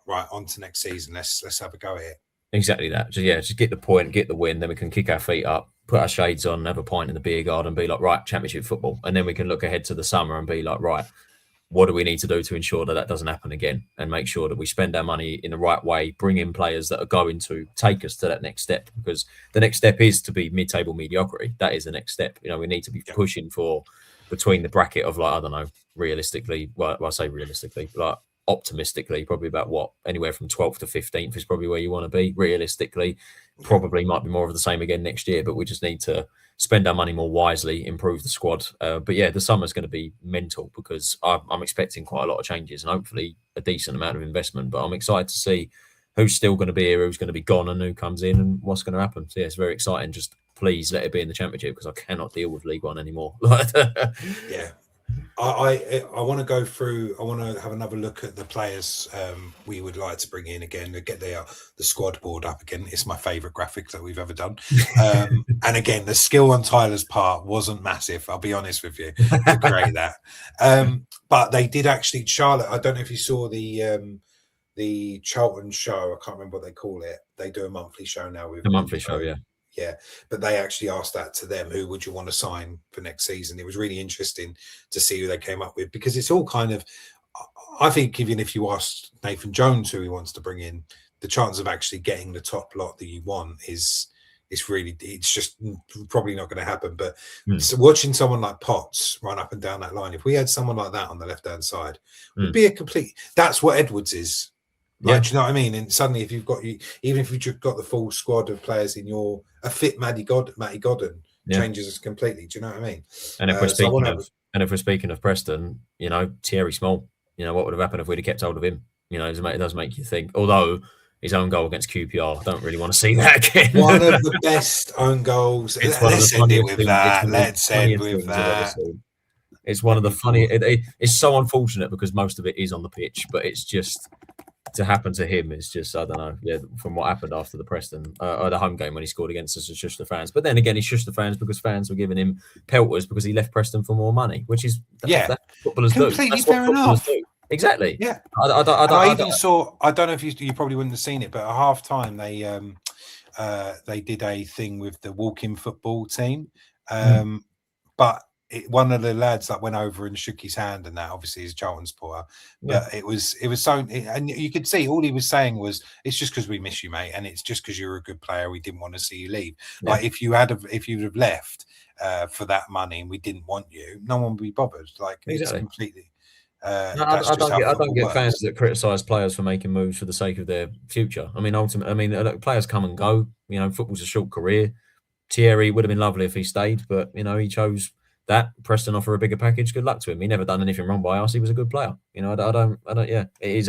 right on to next season. Let's have a go at it. Exactly that. So yeah, just get the point, get the win, then we can kick our feet up, put our shades on, have a pint in the beer garden, be like, right, championship football, and then we can look ahead to the summer and be like, right, what do we need to do to ensure that doesn't happen again, and make sure that we spend our money in the right way, bring in players that are going to take us to that next step, because the next step is to be mid-table mediocrity. That is the next step. You know, we need to be pushing for between the bracket of, like, I don't know, realistically, well, I say realistically, like optimistically, probably about anywhere from 12th to 15th is probably where you want to be. Realistically, probably might be more of the same again next year, but we just need to spend our money more wisely, improve the squad. But yeah, the summer's going to be mental because I'm expecting quite a lot of changes and hopefully a decent amount of investment. But I'm excited to see who's still going to be here, who's going to be gone, and who comes in, and what's going to happen. So yeah, it's very exciting. Just please let it be in the Championship because I cannot deal with League One anymore. Yeah. I want to go through. I want to have another look at the players we would like to bring in again to get the squad board up again. It's my favourite graphic that we've ever done. And again, the skill on Tyler's part wasn't massive. I'll be honest with you to create that. But they did actually. Charlotte, I don't know if you saw the Charlton show. I can't remember what they call it. They do a monthly show now with the monthly show, yeah. Yeah, but they actually asked that to them. Who would you want to sign for next season? It was really interesting to see who they came up with because it's all kind of. I think even if you asked Nathan Jones who he wants to bring in, the chance of actually getting the top lot that you want it's just probably not going to happen. But so watching someone like Potts run up and down that line, if we had someone like that on the left hand side, would be a complete. That's what Edwards is. Like, do you know what I mean? And suddenly, if you've got even if you've got the full squad of players in a fit Matty Godden changes us completely. Do you know what I mean? And if we're speaking of Preston, you know, Thierry Small, you know, what would have happened if we'd have kept hold of him? You know, it does make you think. Although his own goal against QPR, I don't really want to see that again. One of the best own goals. Let's end it with that. It's one of the funny. It's so unfortunate because most of it is on the pitch, but it's just. To happen to him is just, I don't know, yeah, from what happened after the Preston, the home game when he scored against us, it's just the fans. But then again, it's just the fans because fans were giving him pelters because he left Preston for more money, which is, that's footballers completely fair enough. Do. Exactly. Yeah. I even saw, I don't know if you probably wouldn't have seen it, but at half time, they did a thing with the walk-in football team. But one of the lads that went over and shook his hand, and that obviously is Charlton supporter. But it was so, and you could see all he was saying was, "It's just because we miss you, mate, and it's just because you're a good player. We didn't want to see you leave. Like if you'd have left for that money and we didn't want you, no one would be bothered. Like it's completely." I don't get fans that criticise players for making moves for the sake of their future. I mean, ultimately, players come and go. You know, football's a short career. Thierry would have been lovely if he stayed, but you know, he chose that. Preston offer a bigger package. Good luck to him. He never done anything wrong by us. He was a good player. You know, I don't. Yeah, it is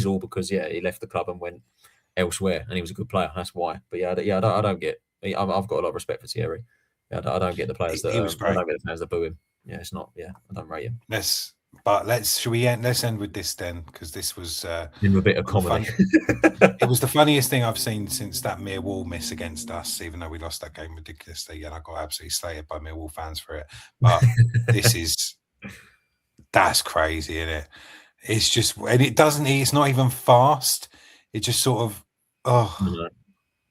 all because he left the club and went elsewhere, and he was a good player. That's why. But I don't get. I've got a lot of respect for Thierry. I don't get the players that he was great. I don't get the fans that boo him. Yeah, it's not. Yeah, I don't rate him. Let's end with this then, because this was in a bit of comedy. It was the funniest thing I've seen since that Millwall miss against us, even though we lost that game ridiculously, and I got absolutely slated by Millwall fans for it. But that's crazy, isn't it? It's just, and it's not even fast. It just sort of,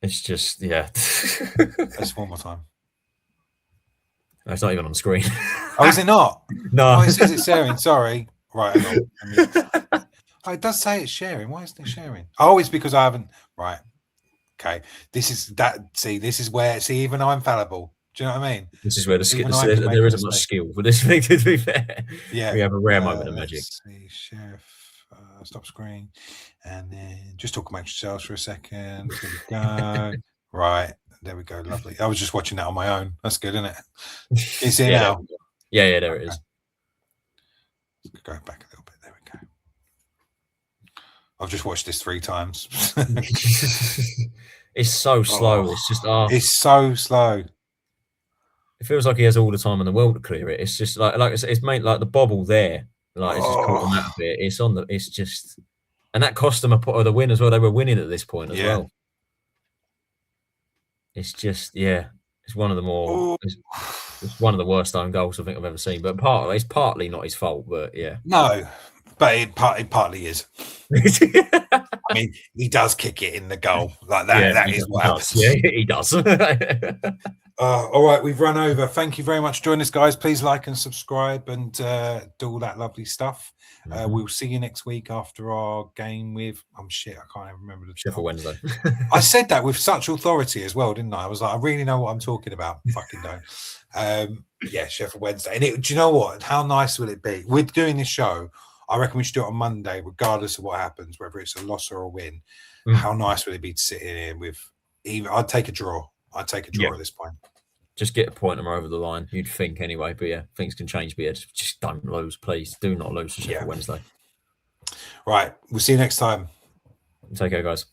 it's just, yeah. Just one more time. No, it's not even on screen. Oh, is it not? No. Oh, it says it's sharing. Sorry. Right. Hang on. Oh, it does say it's sharing. Why isn't it sharing? Oh, it's because I haven't. Right. Okay. This is where, even I'm fallible. Do you know what I mean? This is where there isn't much skill for this thing, to be fair. Yeah. We have a rare moment of magic. See, Chef, stop screen. And then just talk amongst yourselves for a second. Here we go. Right. There we go. Lovely. I was just watching that on my own. That's good, isn't it? Can you see it now? Yeah, there it is. Go back a little bit. There we go. I've just watched this 3 times. It's so slow. It's just it's so slow. It feels like he has all the time in the world to clear it. It's just like it's made like the bobble there. Like it's just caught on that bit. It's just, and that cost them a pot of the win as well. They were winning at this point as well. It's just, it's one of the more, it's one of the worst own goals I think I've ever seen. But it's partly not his fault, but yeah. No, but it partly is. I mean, he does kick it in the goal like that. That is what happens. Yeah, he does. All right, we've run over. Thank you very much for joining us, guys. Please like and subscribe and do all that lovely stuff. We'll see you next week after our game with I can't even remember the Sheffield Wednesday. I said that with such authority as well, didn't I? I was like, I really know what I'm talking about. Fucking don't. Sheffield Wednesday. And do you know what? How nice will it be? We're doing this show. I reckon we should do it on Monday, regardless of what happens, whether it's a loss or a win. How nice would it be to sit in here with I'd take a draw. At this point. Just get a point them over the line, you'd think anyway. But yeah, things can change. But yeah, just don't lose, please. Do not lose to Sheffield Wednesday. Right. We'll see you next time. Take care, guys.